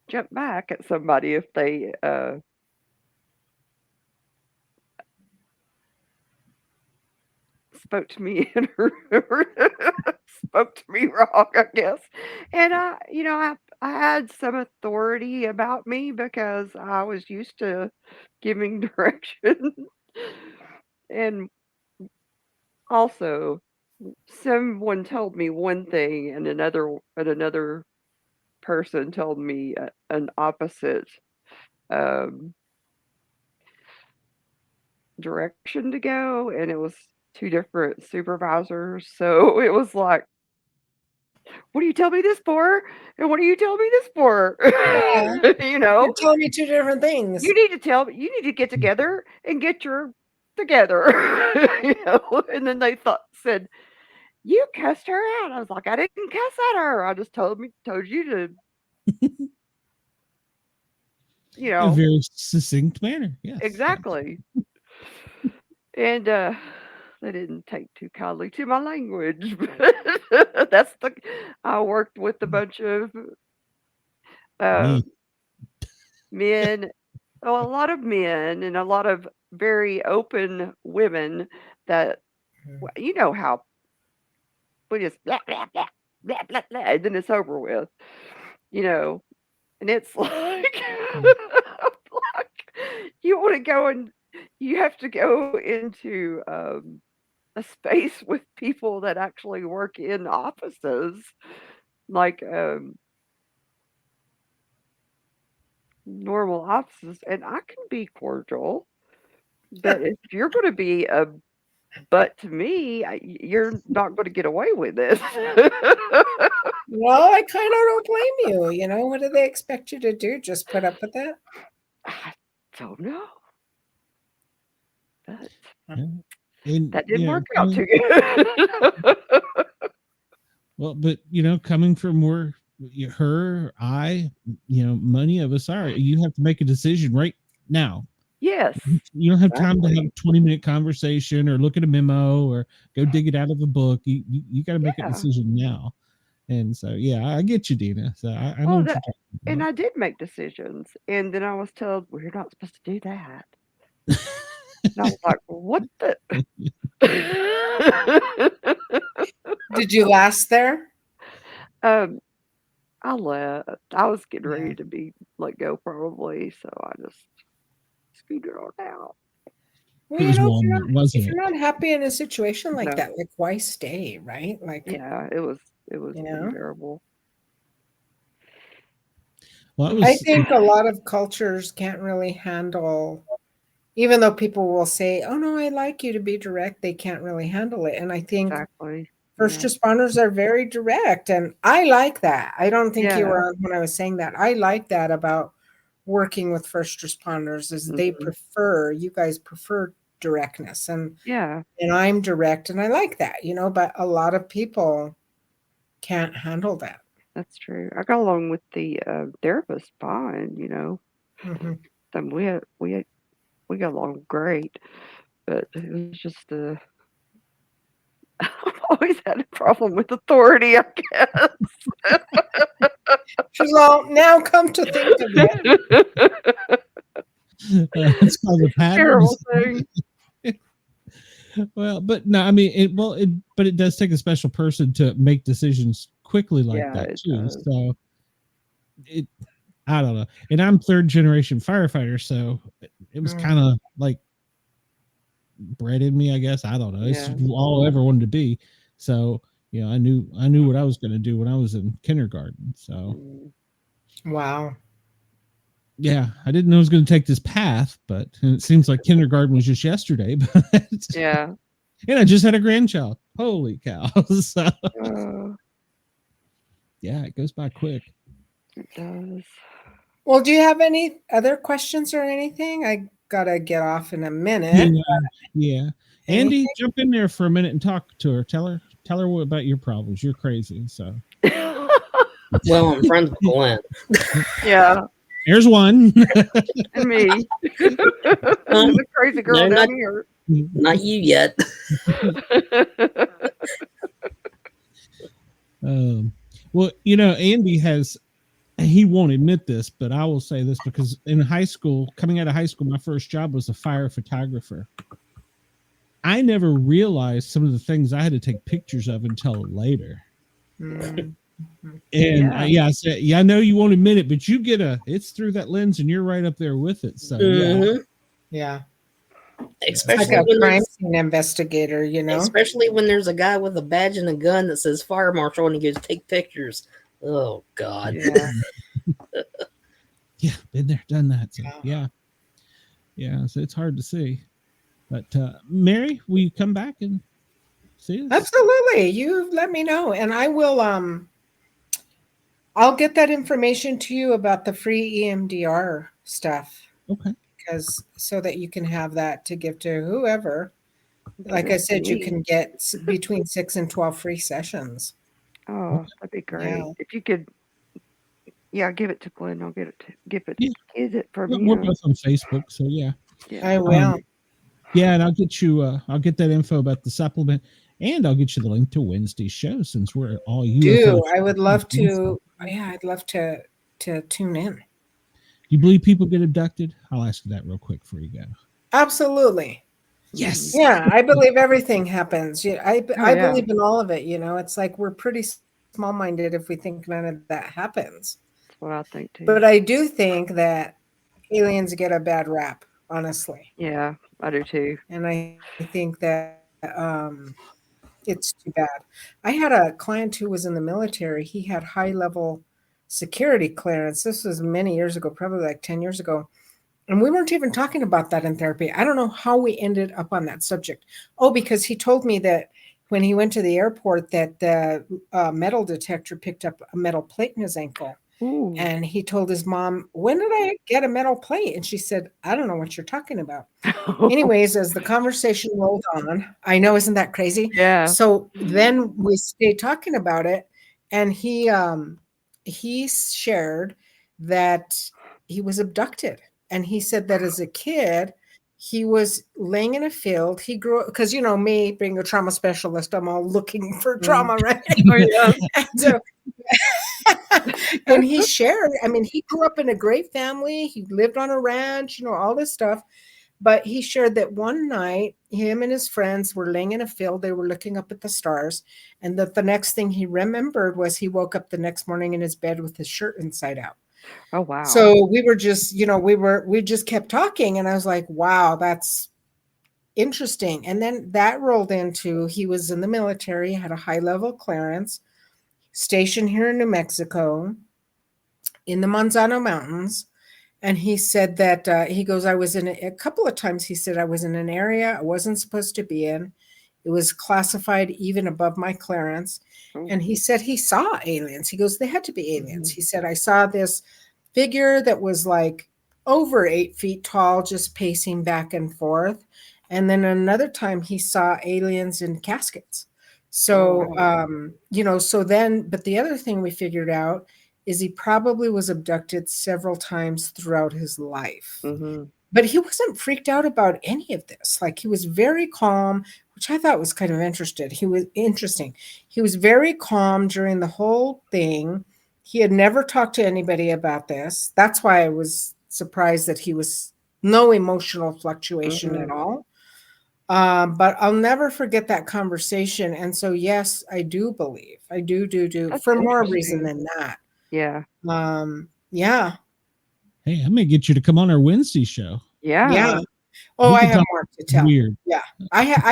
jump back at somebody if they, spoke to me spoke to me wrong, I guess. And I had some authority about me because I was used to giving direction. And also, someone told me one thing, and another person told me an opposite um, direction to go, and it was two different supervisors. So it was like what do you tell me this for? And what do you tell me this for? Yeah. You know, You're telling me two different things. you need to get together and get your together. You know, and then they said, you cussed her out. I was like, I didn't cuss at her. I just told you to, you In a know, very succinct manner. Yes. exactly. And they didn't take too kindly to my language. But I worked with a bunch of uh, Me. men, a lot of men, and a lot of very open women that, you know how we just blah, blah, blah, blah, blah, blah, and then it's over with, you know, and it's like, like you want to go and you have to go into a space with people that actually work in offices, like normal offices, and I can be cordial, but if you're going to be a butt to me, you're not going to get away with this. Well, I kind of don't blame you. You know, what do they expect you to do? Just put up with that? I don't know, but And, that didn't you know, work out too good. well, but coming from where her, I, many of us are, you have to make a decision right now. Yes, You don't have time to exactly. have a 20-minute conversation or look at a memo or go dig it out of a book. You got to make a Yeah. decision now. And so, yeah, I get you, Dina. So I know Well, what you're talking and about. I did make decisions, and then I was told, well, you're not supposed to do that. And I was like, what the? Did you last there? um, I left. I was getting Yeah. ready to be let go probably, so I just scooted on out. Well, It you was know, Walmart, wasn't if you're it? not happy in a situation like No. that, like why stay, right? Like, Yeah, it was you know, unbearable. Well, it I was. think a lot of cultures can't really handle, even though people will say, "Oh no, I like you to be direct," they can't really handle it. And I think Exactly. first Yeah. responders are very direct, and I like that. I don't think you Yeah. were on when I was saying that. I like that about working with first responders is they Mhm. prefer, you guys prefer directness, Yeah, and I'm direct, and I like that, you know, but a lot of people can't handle that. that's true. I got along with the therapist fine, you know. Mhm. And we got along great, but it was just I've always had a problem with authority, I guess. She's all, now come to think of it. It's called the Terrible patterns. thing. Well, but no, I mean, but it does take a special person to make decisions quickly like Yeah, that it too. does. So I don't know. And I'm third generation firefighter, so it was kind of like bred in me, I guess. I don't know. It's Yeah. all I ever wanted to be. So, I knew what I was going to do when I was in kindergarten. So, Mm. Wow. yeah, I didn't know I was going to take this path, but it seems like kindergarten was just yesterday. But Yeah. and I just had a grandchild. Holy cow! So, yeah, it goes by quick. It does. Well, do you have any other questions or anything? I gotta get off in a minute. Yeah. Anything? Andy, jump in there for a minute and talk to her. Tell her what about your problems. You're crazy. So, well, I'm friends with Glenn. Yeah. Here's one. And me. The crazy girl no, down here. Not you yet. Well, Andy he won't admit this, but I will say this because in high school, coming out of high school, my first job was a fire photographer. I never realized some of the things I had to take pictures of until later. Mm. And I said, I know you won't admit it, but it's through that lens and you're right up there with it. So Yeah. Especially Like a when crime scene investigator, especially when there's a guy with a badge and a gun that says fire marshal and he goes take pictures. Oh God. Yeah. Yeah, been there, done that. So yeah. So it's hard to see. But Mary, will you come back and see us? Absolutely. You let me know, and I will I'll get that information to you about the free EMDR stuff, Okay. because so that you can have that to give to whoever. Like Give I it to said, you me. can get between 6 and 12 free sessions. Oh, that'd be great. Yeah. If you could, yeah, give it to Glenn. I'll give it Yeah. from We're you. both on Facebook, so yeah. Yeah. I will. Yeah, and I'll get you. I'll get that info about the supplement, and I'll get you the link to Wednesday's show since we're all UFO. I would love to. Yeah, I'd love to tune in. You believe people get abducted? I'll ask you that real quick before you go. Absolutely. Yes. Yeah, I believe everything happens. Yeah, I yeah. believe in all of it. It's like we're pretty small-minded if we think none of that happens. That's what I think too. But I do think that aliens get a bad rap, honestly. Yeah, I do too. And I think that it's too bad. I had a client who was in the military. He had high-level security clearance. This was many years ago, probably like 10 years ago. And we weren't even talking about that in therapy. I don't know how we ended up on that subject. Oh, because he told me that when he went to the airport that the metal detector picked up a metal plate in his ankle. Ooh. And he told his mom, when did I get a metal plate? And she said, I don't know what you're talking about. Anyways, as the conversation rolled on, I know, isn't that crazy? Yeah. So then we stayed talking about it, and he shared that he was abducted. And he said that as a kid, he was laying in a field. He grew up, because, me being a trauma specialist, I'm all looking for trauma, right? Oh, yeah. And so, and he shared, he grew up in a great family. He lived on a ranch, all this stuff. But he shared that one night, him and his friends were laying in a field. They were looking up at the stars. And that the next thing he remembered was he woke up the next morning in his bed with his shirt inside out. Oh, wow. So we were just, we just kept talking. And I was like, wow, that's interesting. And then that rolled into, he was in the military, had a high-level clearance, stationed here in New Mexico, in the Manzano Mountains. And he said that, he goes, I was in a couple of times, he said, I was in an area I wasn't supposed to be in. It was classified even above my clearance. Oh. And he said he saw aliens. He goes, they had to be aliens. He said, I saw this figure that was like over 8 feet tall, just pacing back and forth. And then another time he saw aliens in caskets. So, so then, but the other thing we figured out is he probably was abducted several times throughout his life. Mm-hmm. But he wasn't freaked out about any of this. Like, he was very calm, which I thought was kind of interesting. He was very calm during the whole thing. He had never talked to anybody about this. That's why I was surprised that he was no emotional fluctuation at all. But I'll never forget that conversation. And so, yes, I do believe. I do That's for more interesting. reason than that. Yeah. Yeah. Hey, I may get you to come on our Wednesday show. Yeah. Oh, We I can have talk more to tell. Weird. Yeah. I had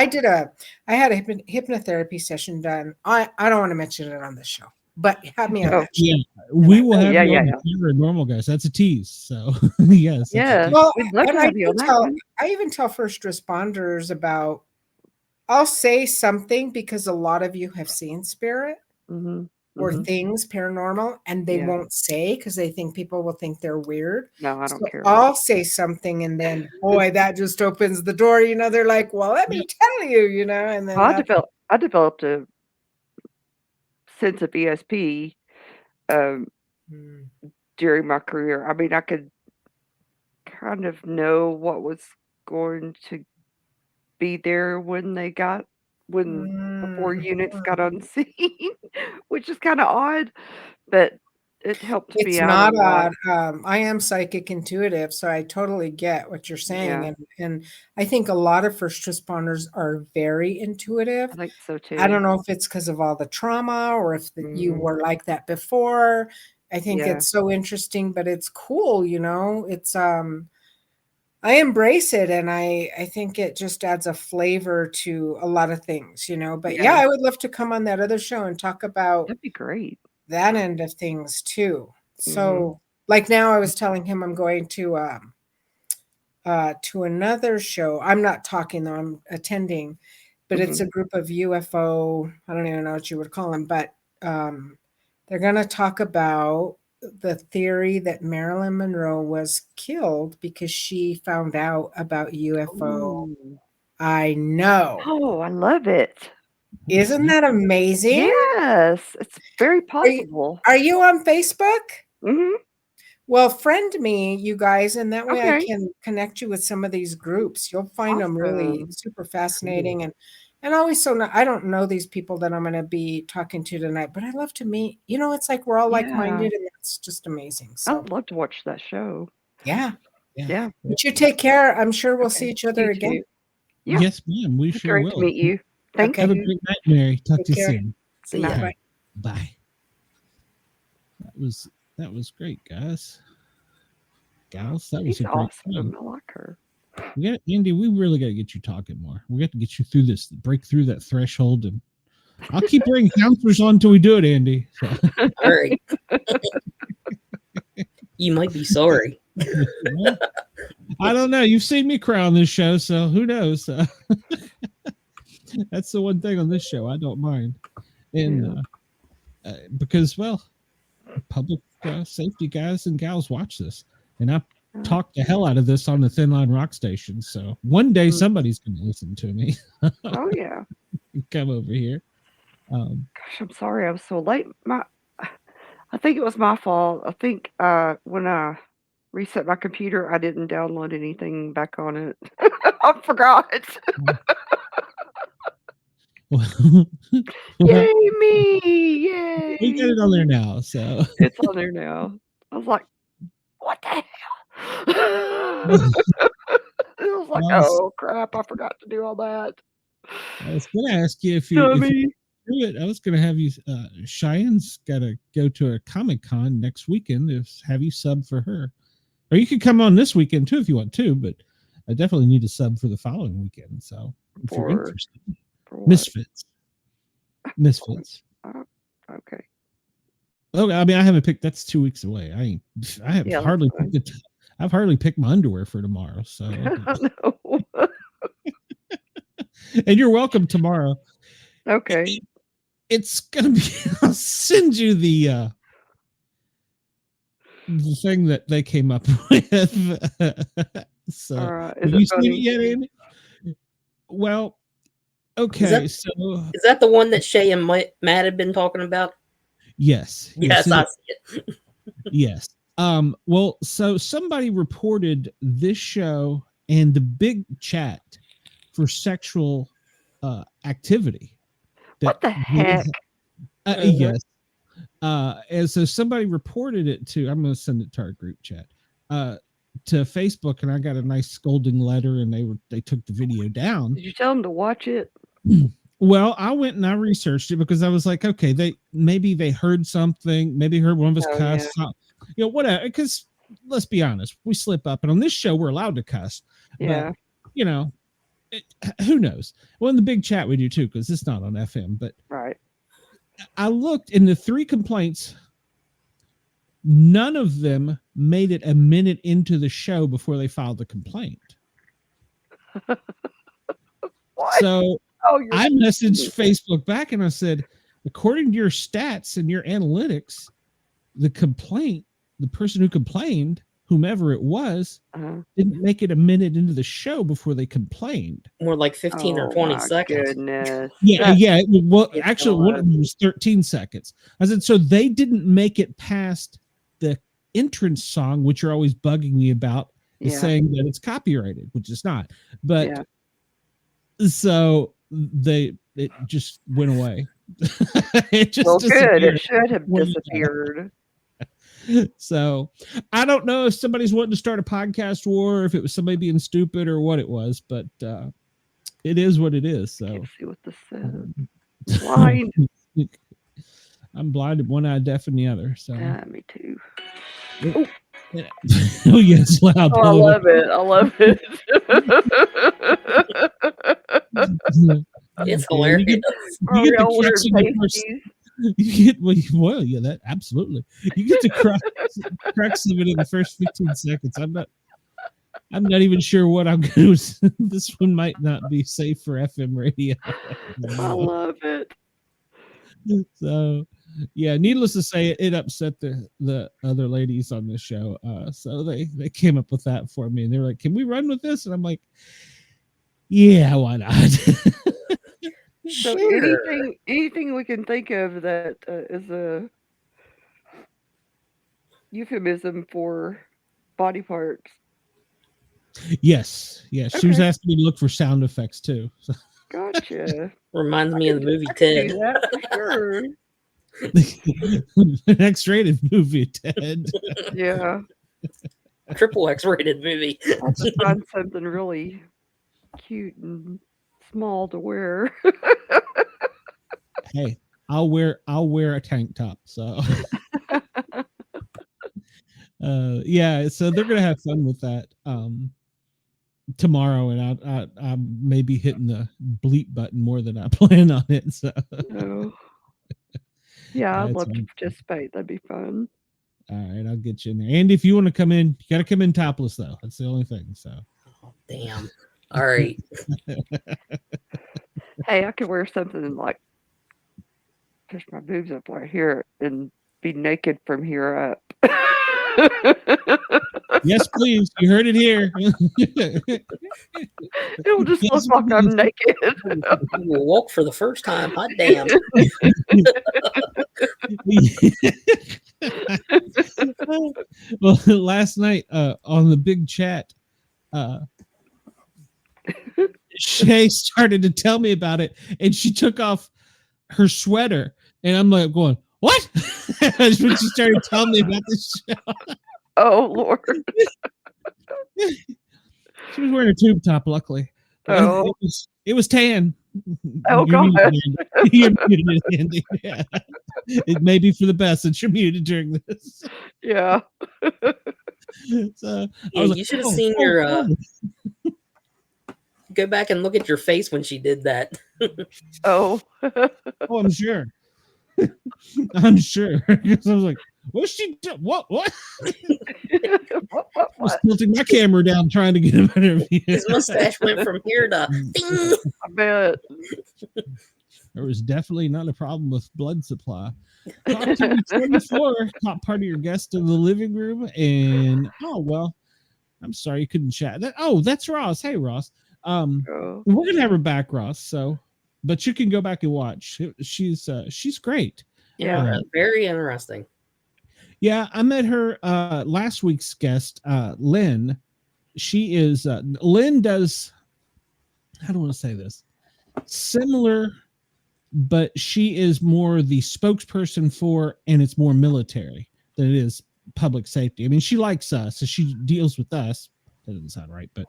a hypnotherapy session done. I don't want to mention it on the show, but have me on Oh. that show. Yeah, we will have Yeah, you on yeah. the camera, normal guys. That's a tease. So yes. that's a Yeah. tease. Well, We'd love to and have you on that one. I even tell first responders about, I'll say something because a lot of you have seen spirit Mm-hmm. or Mm-hmm. things paranormal, and they Yeah. won't say because they think people will think they're weird. No, I So don't care. I'll say something, and then, boy, that just opens the door. They're like, well, let me tell you, and then Well, I developed a sense of ESP during my career. I mean, I could kind of know what was going to be there when before units got on scene, which is kind of odd, but it helped me It's out not a lot. odd. I am psychic intuitive, so I totally get what you're saying. Yeah. And I think a lot of first responders are very intuitive. I think so too. I don't know if it's because of all the trauma or if you Mhm. were like that before. I think Yeah. it's so interesting, but it's cool, It's I embrace it, and I think it just adds a flavor to a lot of things, But yeah, Yeah. I would love to come on that other show and talk about That'd be great. that end of things too. Mhm. So, like, now I was telling him I'm going to another show. I'm not talking though, I'm attending, but it's a group of UFO, I don't even know what you would call them, but They're going to talk about the theory that Marilyn Monroe was killed because she found out about UFO. Ooh. I know. Oh, I love it. Isn't that amazing? Yes, it's very possible. Are you on Facebook? Mm-hmm. Well, friend me, you guys, and that way I Okay. can connect you with some of these groups. You'll find them really Awesome. super fascinating and always I don't know these people that I'm going to be talking to tonight, but I love to meet. It's like we're all Yeah. like-minded, and that's just amazing. So I'd love to watch that show. yeah. Yeah. But you take care. I'm sure we'll Okay. see each other You again. too. Yeah. Yes, ma'am. We It's sure great will. to meet you. Thank Okay. Have a you. great night, Mary. Talk Take to you care. soon. See you. Bye. Bye. Bye. That was great, guys. Gals, that was She's a great awesome. time. I like her. Andy, we really got to get you talking more. We got to get you through this, break through that threshold, and I'll keep bringing counselors on until we do it, Andy. So. All right. You might be sorry. Well, I don't know. You've seen me cry on this show, so who knows? That's the one thing on this show I don't mind, and because public safety guys and gals watch this, and I talk the hell out of this on the Thin Line Rock Station. So one day somebody's going to listen to me. Oh yeah. Come over here. Gosh, I'm sorry I was so late. I think it was my fault. I think when I reset my computer, I didn't download anything back on it. I forgot. Yay me! Yay! We got it on there now, so it's on there now. I was like, what the hell? It was like, oh crap! I forgot to do all that. I was going to ask you if you do it. I was going to have you. Cheyenne's got to go to a Comic-Con next weekend. Have you sub for her, or you could come on this weekend too if you want to. But I definitely need a sub for the following weekend. So if you're interested, Misfits. Okay. Oh, I mean, I haven't picked. That's 2 weeks away. I have hardly picked it. I've hardly picked my underwear for tomorrow. So, and you're welcome tomorrow. Okay. It's gonna be. I'll send you the thing that they came up with. So, have you seen it yet, Andy? Well, okay. Is that the one that Shay and Matt have been talking about? Yes. Yes, I see it. Yes. Well, so somebody reported this show and the big chat for sexual activity. What the heck? Yes. And so somebody reported it to, I'm going to send it to our group chat, to Facebook, and I got a nice scolding letter, and they took the video down. Did you tell them to watch it? Well, I went and I researched it because I was like, okay, maybe they heard something, maybe heard one of us cuss, whatever. Because let's be honest, we slip up, and on this show we're allowed to cuss. Yeah. But, who knows? Well, in the big chat we do too, because it's not on FM. But right. I looked in the 3 complaints. None of them made it a minute into the show before they filed the complaint. What? So I messaged Facebook back and I said, according to your stats and your analytics, the person who complained, whomever it was, didn't make it a minute into the show before they complained. More like 15 or 20 seconds. Goodness. Yeah. Well, actually, one of them was 13 seconds. I said, so they didn't make it past the entrance song, which you're always bugging me about, is saying that it's copyrighted, which it's not. But so it just went away. It just good. It should have disappeared. So I don't know if somebody's wanting to start a podcast war, or if it was somebody being stupid or what it was, but it is what it is. So can't see what this says. Blind. I'm blinded, one eye deaf in the other. So me too. Oh yes, loud. Oh, I love it. I love it. It's hilarious. You get that absolutely. You get to crack somebody in the first 15 seconds. I'm not even sure what I'm going to. This one might not be safe for FM radio. I love it. So, Yeah, needless to say, it upset the other ladies on this show. So they came up with that for me, and they're like, "Can we run with this?" And I'm like, "Yeah, why not?" So Sure. anything we can think of that is a euphemism for body parts. Yes, yes. She was Okay, asking me to look for sound effects too. So gotcha. Reminds me of the movie I can do Ted. that for sure. an X-rated movie, Ted. Yeah, Triple X-rated movie. I'll have to find something really cute and small to wear. Hey, I'll wear a tank top. So yeah, so they're gonna have fun with that tomorrow, and I may be hitting the bleep button more than I plan on it. So So, yeah, I'd that's love to fun. participate. That'd be fun. All right, I'll get you in there. And if you want to come in, you got to come in topless though. That's the only thing. So Oh, damn. All right. Hey, I could wear something like push my boobs up right here and be naked from here up. yes, please. You heard it here. It'll just Yes, look like I'm please. naked. You will walk for the first time. Hot damn. Well, last night on the big chat, Shay started to tell me about it, and she took off her sweater, and I'm like going, "What?" When she started telling me about this show. Oh Lord. She was wearing a tube top, luckily. Oh. It was tan. Oh You're God. muted, Andy. You're muted, Andy. Yeah. It may be for the best that you're muted during this. Yeah. So I Yeah, was you like, should have "Oh, seen oh, your oh." go back and look at your face when she did that. Oh. Oh, I'm sure. I'm sure. Because I was like, what's she do? What? what? I was tilting my camera down trying to get a better view. His mustache went from here to ding. I bet. There was definitely not a problem with blood supply. Talk TV 24, top part of your guest in the living room, and oh well, I'm sorry you couldn't chat. That's Ross. Hey Ross. Oh. We're gonna have her back, Ross. So, but you can go back and watch. She's great. Yeah. Very interesting. Yeah, I met her last week's guest, Lynn. She is Lynn does. How do I want to say this? Similar, but she is more the spokesperson for, and it's more military than it is public safety. I mean, she likes us, so she deals with us. That doesn't sound right, but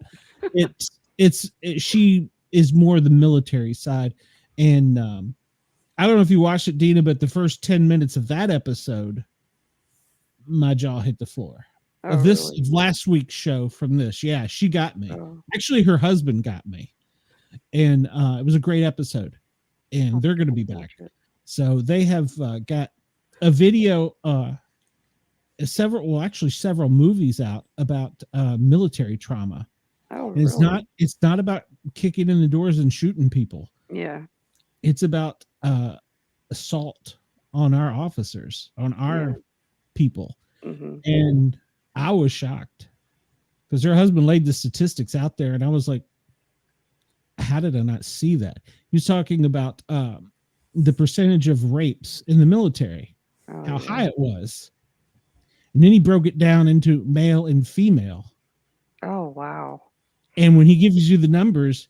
she is more the military side. And I don't know if you watched it, Dina, but the first 10 minutes of that episode, my jaw hit the floor. Oh, This really? last week's show from this. Yeah, she got me. Oh. Actually, her husband got me. And it was a great episode. And they're going to be back. So they have got a video, several movies out about military trauma. Oh, And it's not about kicking in the doors and shooting people. Yeah. It's about assault on our officers, on our people. Mm-hmm. And I was shocked because her husband laid the statistics out there, and I was like, how did I not see that? He was talking about the percentage of rapes in the military, how high it was. And then he broke it down into male and female. Oh, wow. And when he gives you the numbers,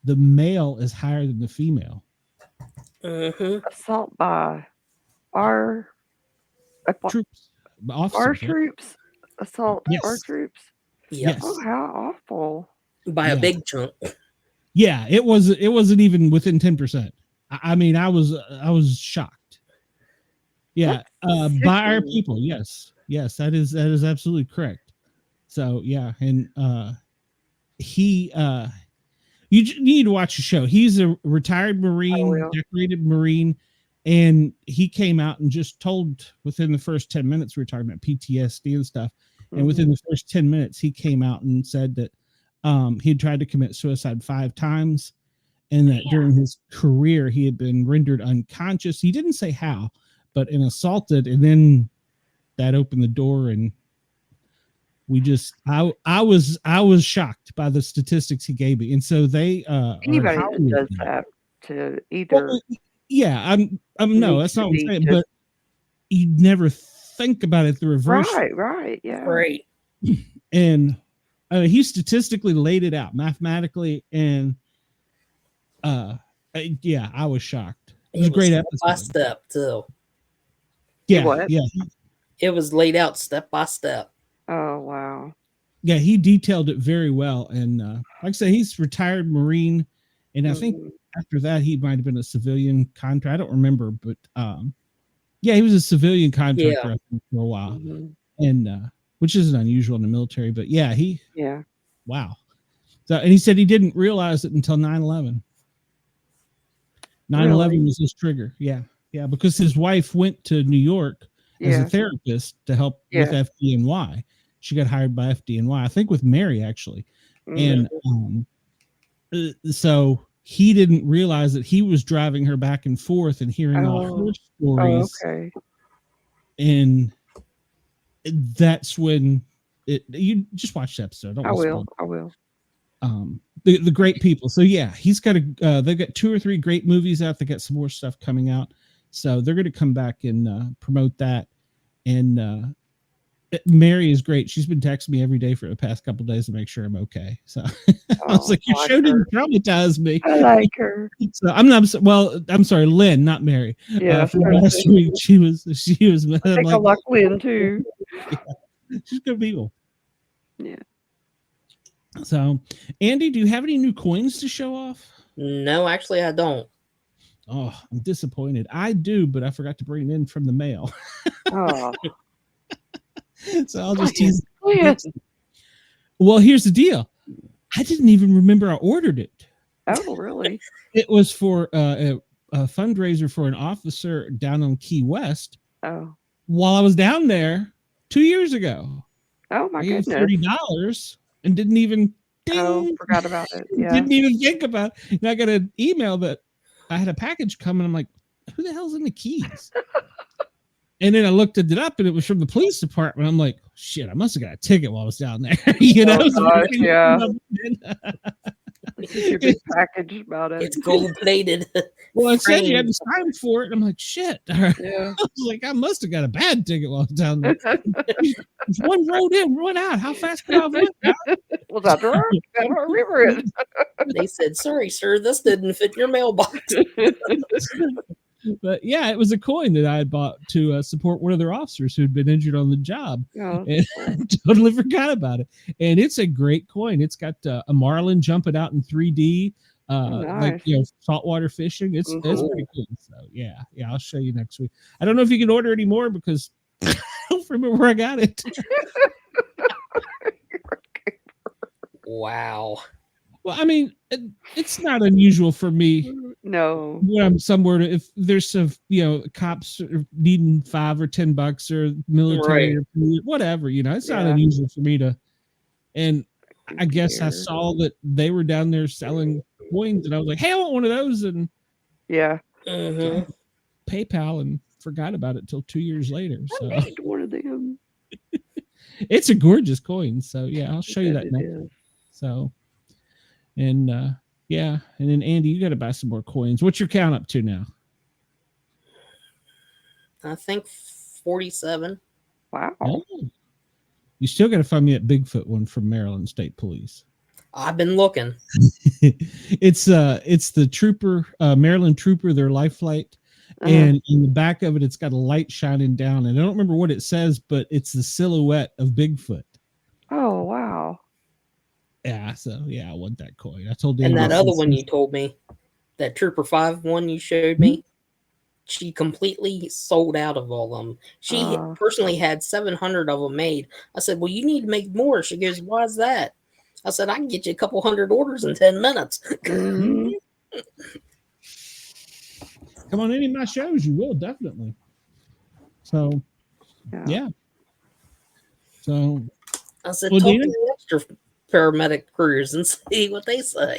the male is higher than the female. Mm-hmm. Assault by our Troops. Officers, our yeah. troops. Assault Yes. our troops. Yes. Oh, how awful. By a big chunk. Yeah, it wasn't even within 10%. I mean, I was shocked. Yeah, by our people. Yes, that is absolutely correct. So yeah, and he you need to watch the show. He's a retired Marine, decorated Marine, and he came out and just told within the first 10 minutes we were talking about PTSD and stuff, and within the first 10 minutes he came out and said that he had tried to commit suicide 5 times, and that during his career he had been rendered unconscious. He didn't say how, and assaulted, and then that opened the door, and we just I was shocked by the statistics he gave me, and so they Anybody are that does that to either. well, yeah, I'm no, that's needs to not what I'm be saying, just but you never think about it the reverse. right, yeah. Right. And he statistically laid it out mathematically, and yeah, I was shocked. It was a great step by episode. step too. Yeah, What? yeah, It was laid out step by step. Oh wow. yeah. He detailed it very well, and like I said, he's retired Marine, and I think Mhm. after that he might have been a civilian contractor. I don't remember, but yeah, he was a civilian contractor Yeah. I think, for a while, Mhm. and which isn't unusual in the military. But yeah, Yeah. wow. So, and he said he didn't realize it until 9/11. 9/11 Really? was his trigger. Yeah, yeah, because his wife went to New York as a Yeah. therapist to help with Yeah. FDNY. She got hired by FDNY, I think, with Mary actually, Mhm. and so he didn't realize that he was driving her back and forth and hearing all her Oh. Oh, stories, okay. and that's when you just watch the episode. Don't I listen will. to it. I will. The great people. So yeah, he's got they've got 2 or 3 great movies out. They got some more stuff coming out, so they're going to come back and promote that. And Mary is great. She's been texting me every day for the past couple of days to make sure I'm okay. So I was like, your I show like her. didn't traumatize me. I like her. So I'm sorry, Lynn, not Mary. Yeah. From last week, she was. I I'm think I like, like Lynn too. she's good people. Yeah. So, Andy, do you have any new coins to show off? No, actually, I don't. Oh, I'm disappointed. I do, but I forgot to bring it in from the mail. Oh. So I'll just tease. Yeah. Well, here's the deal. I didn't even remember I ordered it. Oh, really? It was for a fundraiser for an officer down on Key West Oh. while I was down there 2 years ago. Oh my I gave goodness. $30 and didn't even Oh, forgot about it. Yeah. didn't even think about it. And I got an email that I had a package coming. I'm like, who the hell's in the Keys? And then I looked it up, and it was from the police department. I'm like, shit, I must have got a ticket while I was down there. You know? Oh, gosh, yeah. This is your big package about it. It's gold plated. Well, it said you had to sign for it. And I'm like, shit. Yeah. I was like, I must have got a bad ticket while I was down there. There's one road in, one out. How fast could I have went? Was I drunk? I don't remember it. They said, sorry, sir, this didn't fit your mailbox. But yeah, it was a coin that I had bought to support one of their officers who'd been injured on the job. Oh, And I totally forgot about it. And it's a great coin. It's got a marlin jumping out in 3D, like nice. saltwater fishing. It's Mhm. pretty cool. So yeah, I'll show you next week. I don't know if you can order anymore because I don't remember where I got it. Wow. Well, I mean, it's not unusual for me No. when I'm somewhere if there's some cops are needing $5 or $10 or military or whatever, it's not Yeah. unusual for me to. And I Who guess I cares? saw that they were down there selling coins, and I was like, hey, I want one of those, and Yeah. Mm-hmm. PayPal, and forgot about it till 2 years later. So I need one of them. it's a gorgeous coin. So yeah, I'll show you that It next. is. So and yeah, and then Andy, you got to buy some more coins. What's your count up to now? I think 47. Wow. Oh. You still got to find me that Bigfoot one from Maryland State Police. I've been looking. It's the trooper, Maryland trooper, their life flight. Uh-huh. And in the back of it, it's got a light shining down. And I don't remember what it says, but it's the silhouette of Bigfoot. Oh, wow. Yeah, so yeah, I want that coin. I told And Andy that other since- one you told me, that Trooper 5 one you showed me, she completely sold out of all of them. She personally had 700 of them made. I said, well, you need to make more. She goes, why is that? I said, I can get you a couple hundred orders in 10 minutes. Mhm. Come on any of my shows, you will definitely. So yeah. So I said, well, talk Dana? to the extra paramedic crews and see what they say.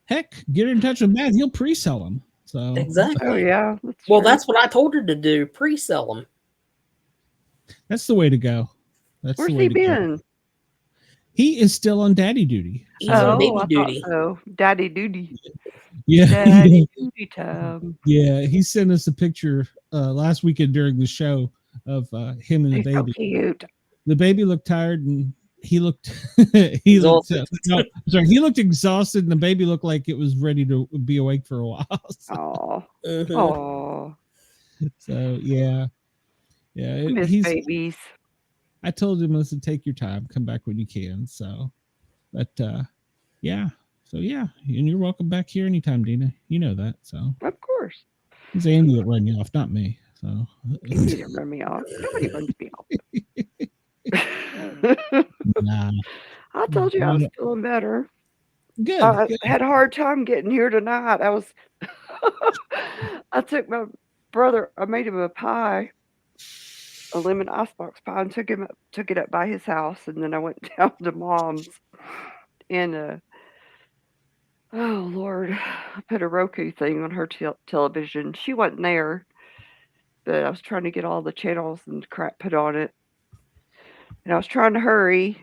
Heck, get in touch with Matt. He'll pre-sell them. So Exactly. Oh yeah. Well, true. that's what I told her to do. Pre-sell them. that's the way to go. That's Where's the way he to been? go. He is still on daddy duty. He's on Oh, baby I thought duty. so. Daddy duty. Yeah, Daddy duty time. yeah. He sent us a picture last weekend during the show of him and the He's so baby. cute. The baby looked tired, and he looked he looked Exhausted. no, sorry, he looked exhausted, and the baby looked like it was ready to be awake for a while. So, Oh. Mhm. Oh. so yeah, I miss he's. babies. I told him, listen, take your time, come back when you can. So, but yeah, so yeah, and you're welcome back here anytime, Dina. You know that. So Of course. it's Andy that run you off, not me. So You didn't run me off. Nobody runs me off. nah, I told you I was feeling better. good. I Good. had a hard time getting here tonight. I took my brother, I made him a pie, a lemon icebox pie, and took it up by his house, and then I went down to Mom's, and oh Lord, I put a Roku thing on her television. She wasn't there, but I was trying to get all the channels and crap put on it, and I was trying to hurry.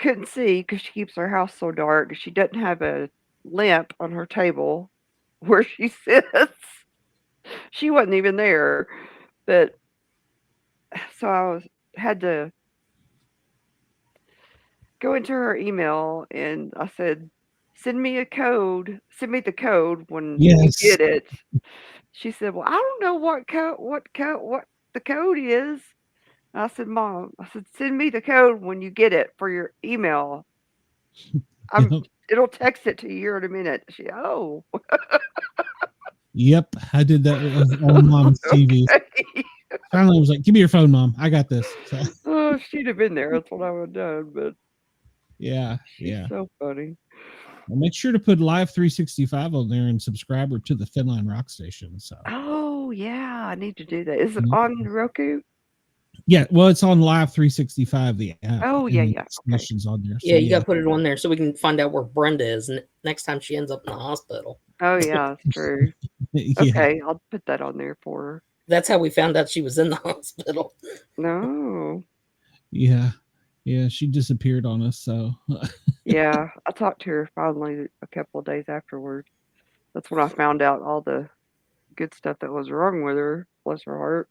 Couldn't see because she keeps her house so dark. She doesn't have a lamp on her table where she sits. She wasn't even there, but so had to go into her email, and I said, "Send me the code when you Yes. get it." She said, "Well, I don't know what the code is." And I said, "Mom," I said, "send me the code when you get it for your email. It'll text it to you here in a minute." She, "Oh, Yep, I did that on Mom's TV. okay." Finally, I was like, "Give me your phone, Mom. I got this." So, Oh, if she'd have been there, that's what I would have done. But yeah, she's yeah. so funny. Well, make sure to put Live 365 on there and subscribe her to the Finline Rock Station. So, Oh yeah, I need to do that. Is it on Roku? yeah, well, it's on Live 365, the app. Oh yeah, and yeah. the station's on there. So, Yeah, you got to put it on there so we can find out where Brenda is next time she ends up in the hospital. Oh yeah, that's true. yeah. Okay, I'll put that on there for her. That's how we found out she was in the hospital. No. Yeah. Yeah, she disappeared on us. So, Yeah, I talked to her finally a couple of days afterwards. That's when I found out all the good stuff that was wrong with her. Bless her heart.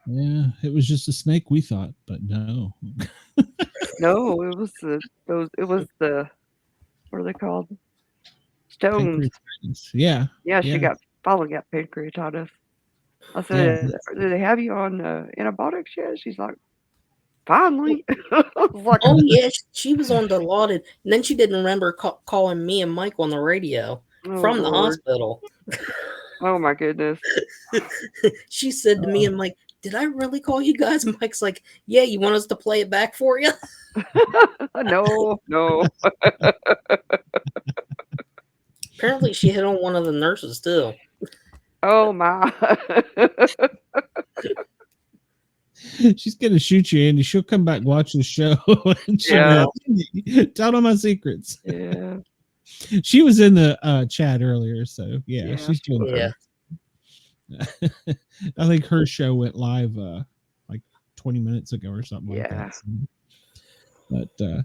yeah, it was just a snake, we thought, but no. No, it was the what are they called? Stones. Pancreatitis. Yeah. Yeah, she Yeah. finally got pancreatitis. I said, "Do they have you on antibiotics yet?" She's like, "Finally." I was like, Oh yeah, she was on Dilaudid, and then she didn't remember calling me and Mike on the radio from the Lord. hospital. Oh my goodness. She said to me and Mike, "Did I really call you guys?" And Mike's like, "Yeah, you want us to play it back for you?" No. Apparently, she hit on one of the nurses too. Oh my. She's gonna shoot you, Andy. She'll come back, watch the show, and she'll tell all my secrets. Yeah. She was in the chat earlier, so yeah, she's doing Yeah. I think her show went live like 20 minutes ago or something like that. So, but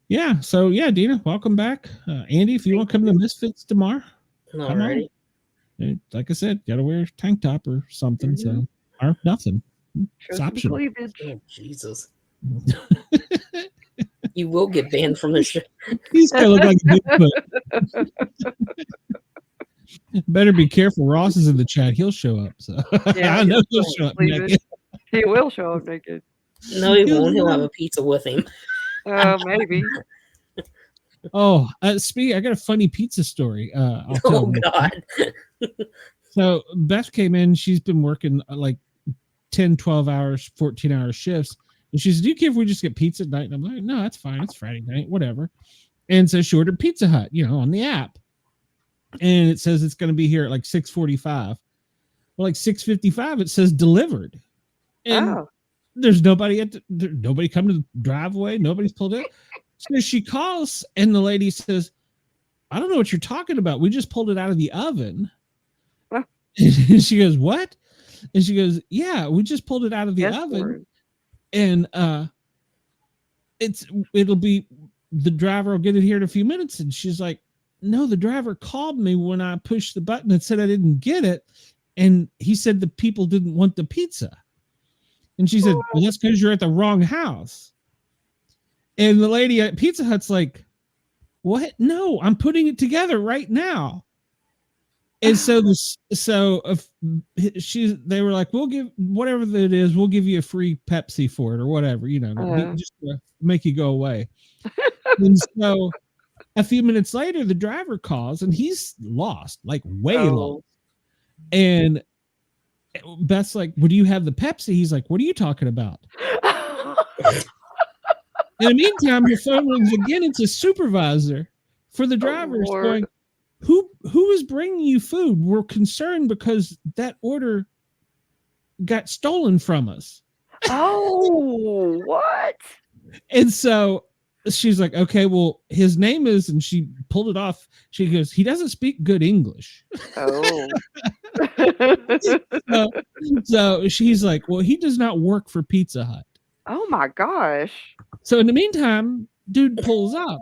yeah, so yeah, Dina, welcome back. Andy, if you want to come to the Misfits tomorrow, come on. Like I said, gotta wear a tank top or something, so or nothing. Show some cleavage. Oh, Jesus. You will get banned from the show. He's gonna look like a Bigfoot. Better be careful. Ross is in the chat. He'll show up. So Yeah, I know he'll show up naked. He will show up naked. No, he won't. He'll have a pizza with him. Maybe. Oh, I got a funny pizza story. I'll tell you. God. So Beth came in. She's been working like 10, 12 hours, 14-hour shifts. And she said, "Do you care if we just get pizza at night?" And I'm like, "No, that's fine. It's Friday night, whatever." And so she ordered Pizza Hut, on the app. And it says it's going to be here at like 6:45. Well, like 6:55, it says delivered. And there's nobody nobody come to the driveway. Nobody's pulled in. So she calls, and the lady says, "I don't know what you're talking about. We just pulled it out of the oven." And she goes, what? And she goes, yeah, we just pulled it out of the Yes, oven. Lord. And it'll be, the driver will get it here in a few minutes. And she's like, no, the driver called me when I pushed the button and said I didn't get it. And he said the people didn't want the pizza. And she said, well, that's because you're at the wrong house. And the lady at Pizza Hut's like, what? No, I'm putting it together right now. And so they were like, we'll give whatever it is, we'll give you a free Pepsi for it or whatever, just to make you go away. And so a few minutes later, the driver calls and he's lost, like way lost. And Beth's like, well, do you have the Pepsi? He's like, what are you talking about? In the meantime, the phone rings again. It's a supervisor for the drivers going, who is bringing you food? We're concerned because that order got stolen from us. Oh, what? And so she's like, okay, well, his name is, and she pulled it off. She goes, he doesn't speak good English. Oh. So she's like, well, he does not work for Pizza Hut. Oh my gosh. So in the meantime, dude pulls up.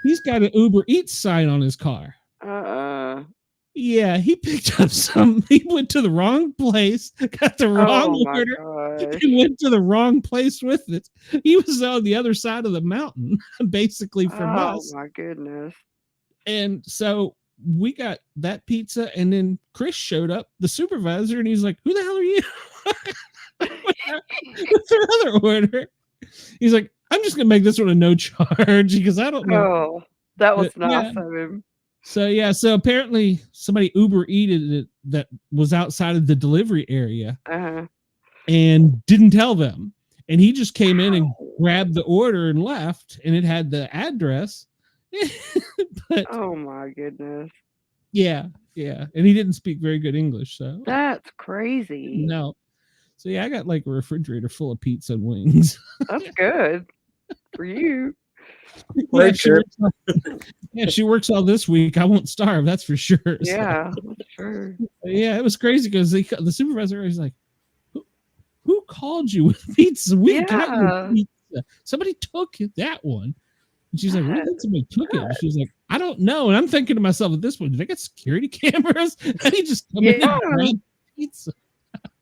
He's got an Uber Eats sign on his car. Yeah, he picked up he went to the wrong place, got the wrong order, and went to the wrong place with it. He was on the other side of the mountain, basically, from us. Oh my goodness. And so we got that pizza, and then Chris showed up, the supervisor, and he's like, who the hell are you? What's your other order? He's like, I'm just gonna make this one a no charge because I don't know. Oh, that was nice of him. So apparently somebody Uber Eated it that was outside of the delivery area and didn't tell them. And he just came in and grabbed the order and left, and it had the address. But, oh my goodness. Yeah. And he didn't speak very good English. So that's crazy. No. So yeah, I got like a refrigerator full of pizza and wings. That's good for you. She works all this week. I won't starve, that's for sure. Yeah, that's true. Yeah, it was crazy because the supervisor was like, who called you with pizza? We got your pizza. Somebody took that one. And she's like, what did somebody took it? And she's like, I don't know. And I'm thinking to myself at this point, did I get security cameras? And he just come in and grab pizza.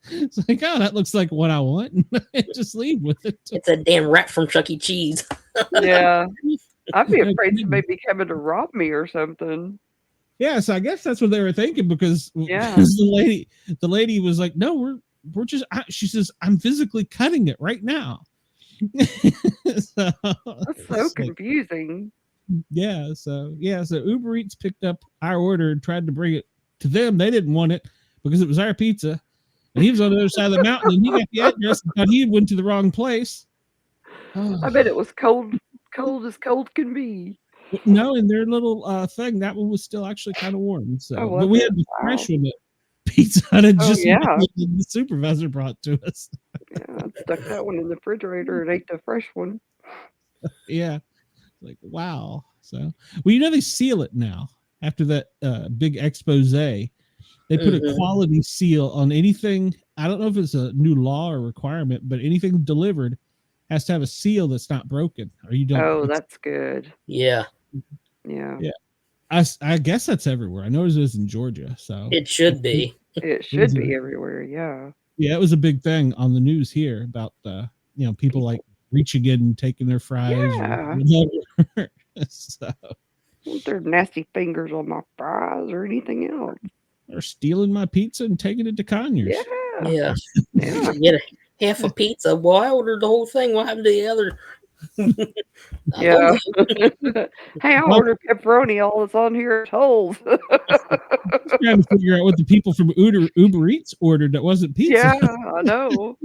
It's like, oh, that looks like what I want. And just leave with it. It's a damn rat from Chuck E. Cheese. Yeah. I'd be afraid somebody be coming to rob me or something. Yeah, so I guess that's what they were thinking because the lady was like, no, we're just, she says, I'm physically cutting it right now. That's so confusing. So Uber Eats picked up our order and tried to bring it to them. They didn't want it because it was our pizza. And he was on the other side of the mountain and he got the address and thought he went to the wrong place. I bet it was cold as cold can be. No, in their little thing, that one was still actually kind of warm. So, but we had the fresh one that Pizza Hut had just the supervisor brought to us. Yeah, I stuck that one in the refrigerator and ate the fresh one. Yeah, like wow. So, well, they seal it now after that big expose. They put a quality seal on anything. I don't know if it's a new law or requirement, but anything delivered has to have a seal that's not broken, or you don't. Oh, that's good. Yeah. I guess that's everywhere. I know it is in Georgia, so it should be. It should be everywhere. Yeah. Yeah, it was a big thing on the news here about people like reaching in and taking their fries. Yeah. Or whatever. So, their nasty fingers on my fries or anything else. Or stealing my pizza and taking it to Conyers. Yeah. Get half a pizza. Well, I ordered the whole thing. What happened to the other? Yeah. Hey, I ordered pepperoni. All that's on here is holes. Trying to figure out what the people from Uber Eats ordered that wasn't pizza. Yeah, I know.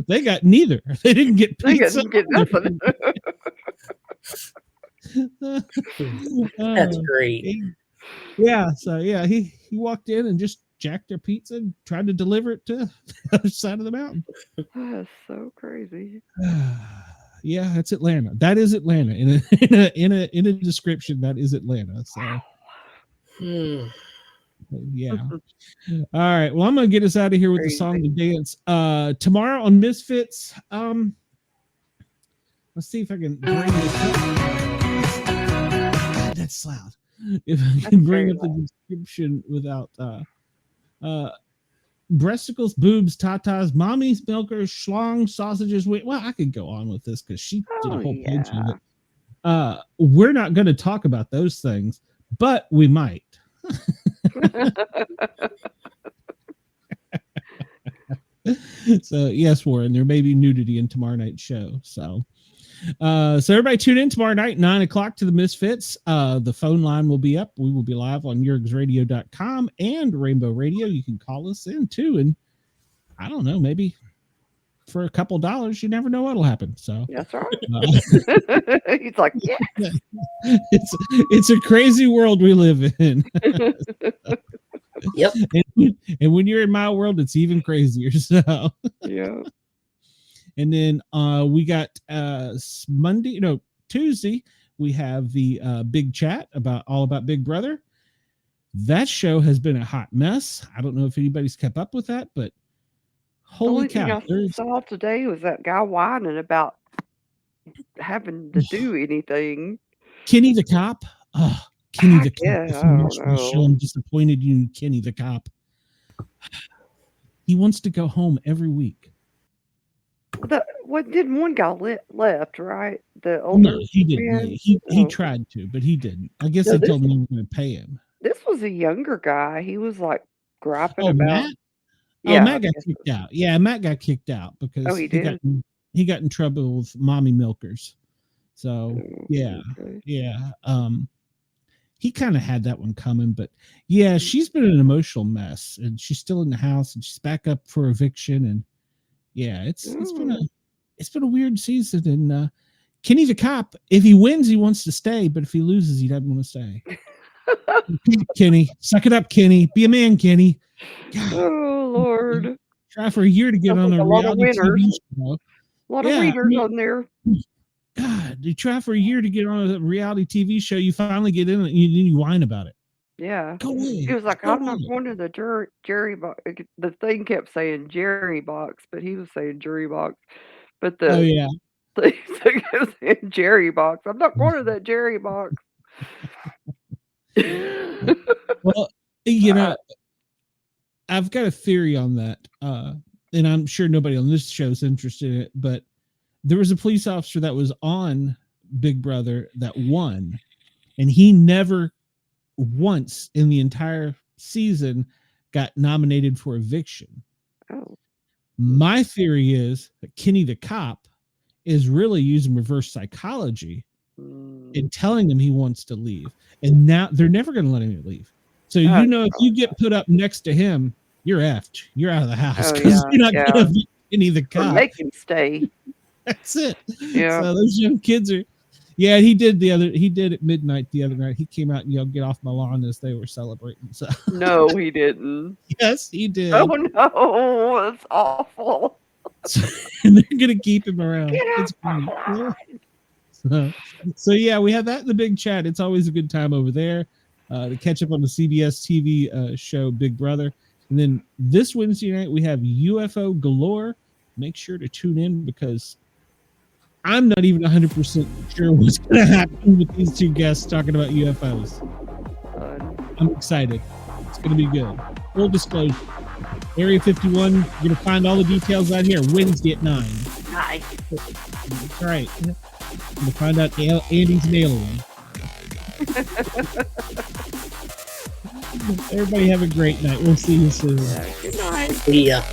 They got neither. They didn't get pizza. They didn't get nothing. That's great. Yeah, so he walked in and just jacked their pizza and tried to deliver it to the other side of the mountain. That's so crazy. Yeah, that's Atlanta. That is Atlanta. In a description, that is Atlanta. So Yeah. All right. Well, I'm gonna get us out of here with the song to dance. Tomorrow on Misfits. Let's see if I can bring this up. God, that's loud. If I can bring up the description without breasticles, boobs, tatas, mommies, milkers, schlong, sausages. Well, I could go on with this because she did a whole page of it. We're not going to talk about those things, but we might. So yes, Warren, there may be nudity in tomorrow night's show. So everybody tune in tomorrow night, 9:00 to the Misfits. The phone line will be up. We will be live on YurgsRadio.com and Rainbow Radio. You can call us in too. And I don't know, maybe for a couple dollars, you never know what'll happen. So that's right. He's like, yeah. It's a crazy world we live in. Yep. And when you're in my world, it's even crazier. So yeah. And then we got Tuesday, we have the big chat all about Big Brother. That show has been a hot mess. I don't know if anybody's kept up with that, but holy cow. The only thing I saw today was that guy whining about having to do anything. Kenny the cop. Oh, Kenny the cop. Yeah, If you watch the show, I'm disappointed in Kenny the cop. He wants to go home every week. Didn't one guy left, right? The older he didn't. He tried to, but he didn't. I guess they told him they were going to pay him. This was a younger guy. He was like griping about. Matt? Yeah, Matt got kicked out. Yeah, Matt got kicked out because he got in trouble with mommy milkers. So yeah. He kind of had that one coming, but yeah, she's been an emotional mess, and she's still in the house, and she's back up for eviction, and yeah, it's been a weird season. And Kenny the cop, if he wins, he wants to stay, but if he loses, he doesn't want to stay. Kenny, suck it up, Kenny. Be a man, Kenny. God. Oh Lord! Try for a year to get on a reality TV show. A lot of winners on there. God, you try for a year to get on a reality TV show. You finally get in it, and you whine about it. Yeah. Go away. He was like, I'm not going to the jury box. The thing kept saying Jerry box, but he was saying jury box. But the thing kept saying Jerry box. I'm not going to that Jerry box. Well, I've got a theory on that. And I'm sure nobody on this show is interested in it, but there was a police officer that was on Big Brother that won, and he never once in the entire season got nominated for eviction. Oh. My theory is that Kenny the cop is really using reverse psychology and telling him he wants to leave. And now they're never going to let him leave. So, if you get put up next to him, you're effed. You're out of the house because you're not going to be Kenny the cop. Make him stay. That's it. Yeah. So those young kids are. Yeah, he did at midnight the other night. He came out and yelled, "Get off my lawn," as they were celebrating. So no, he didn't. Yes, he did. Oh no, it's awful. And they're gonna keep him around. It's funny. So yeah, we have that in the big chat. It's always a good time over there to catch up on the CBS TV show Big Brother. And then this Wednesday night we have UFO galore. Make sure to tune in because I'm not even 100% sure what's going to happen with these two guests talking about UFOs. I'm excited. It's going to be good. Full disclosure. Area 51, you're going to find all the details out here Wednesday at 9. Nice. That's right. You're going to find out Andy's an alien. Everybody have a great night. We'll see you soon. Good night. See ya.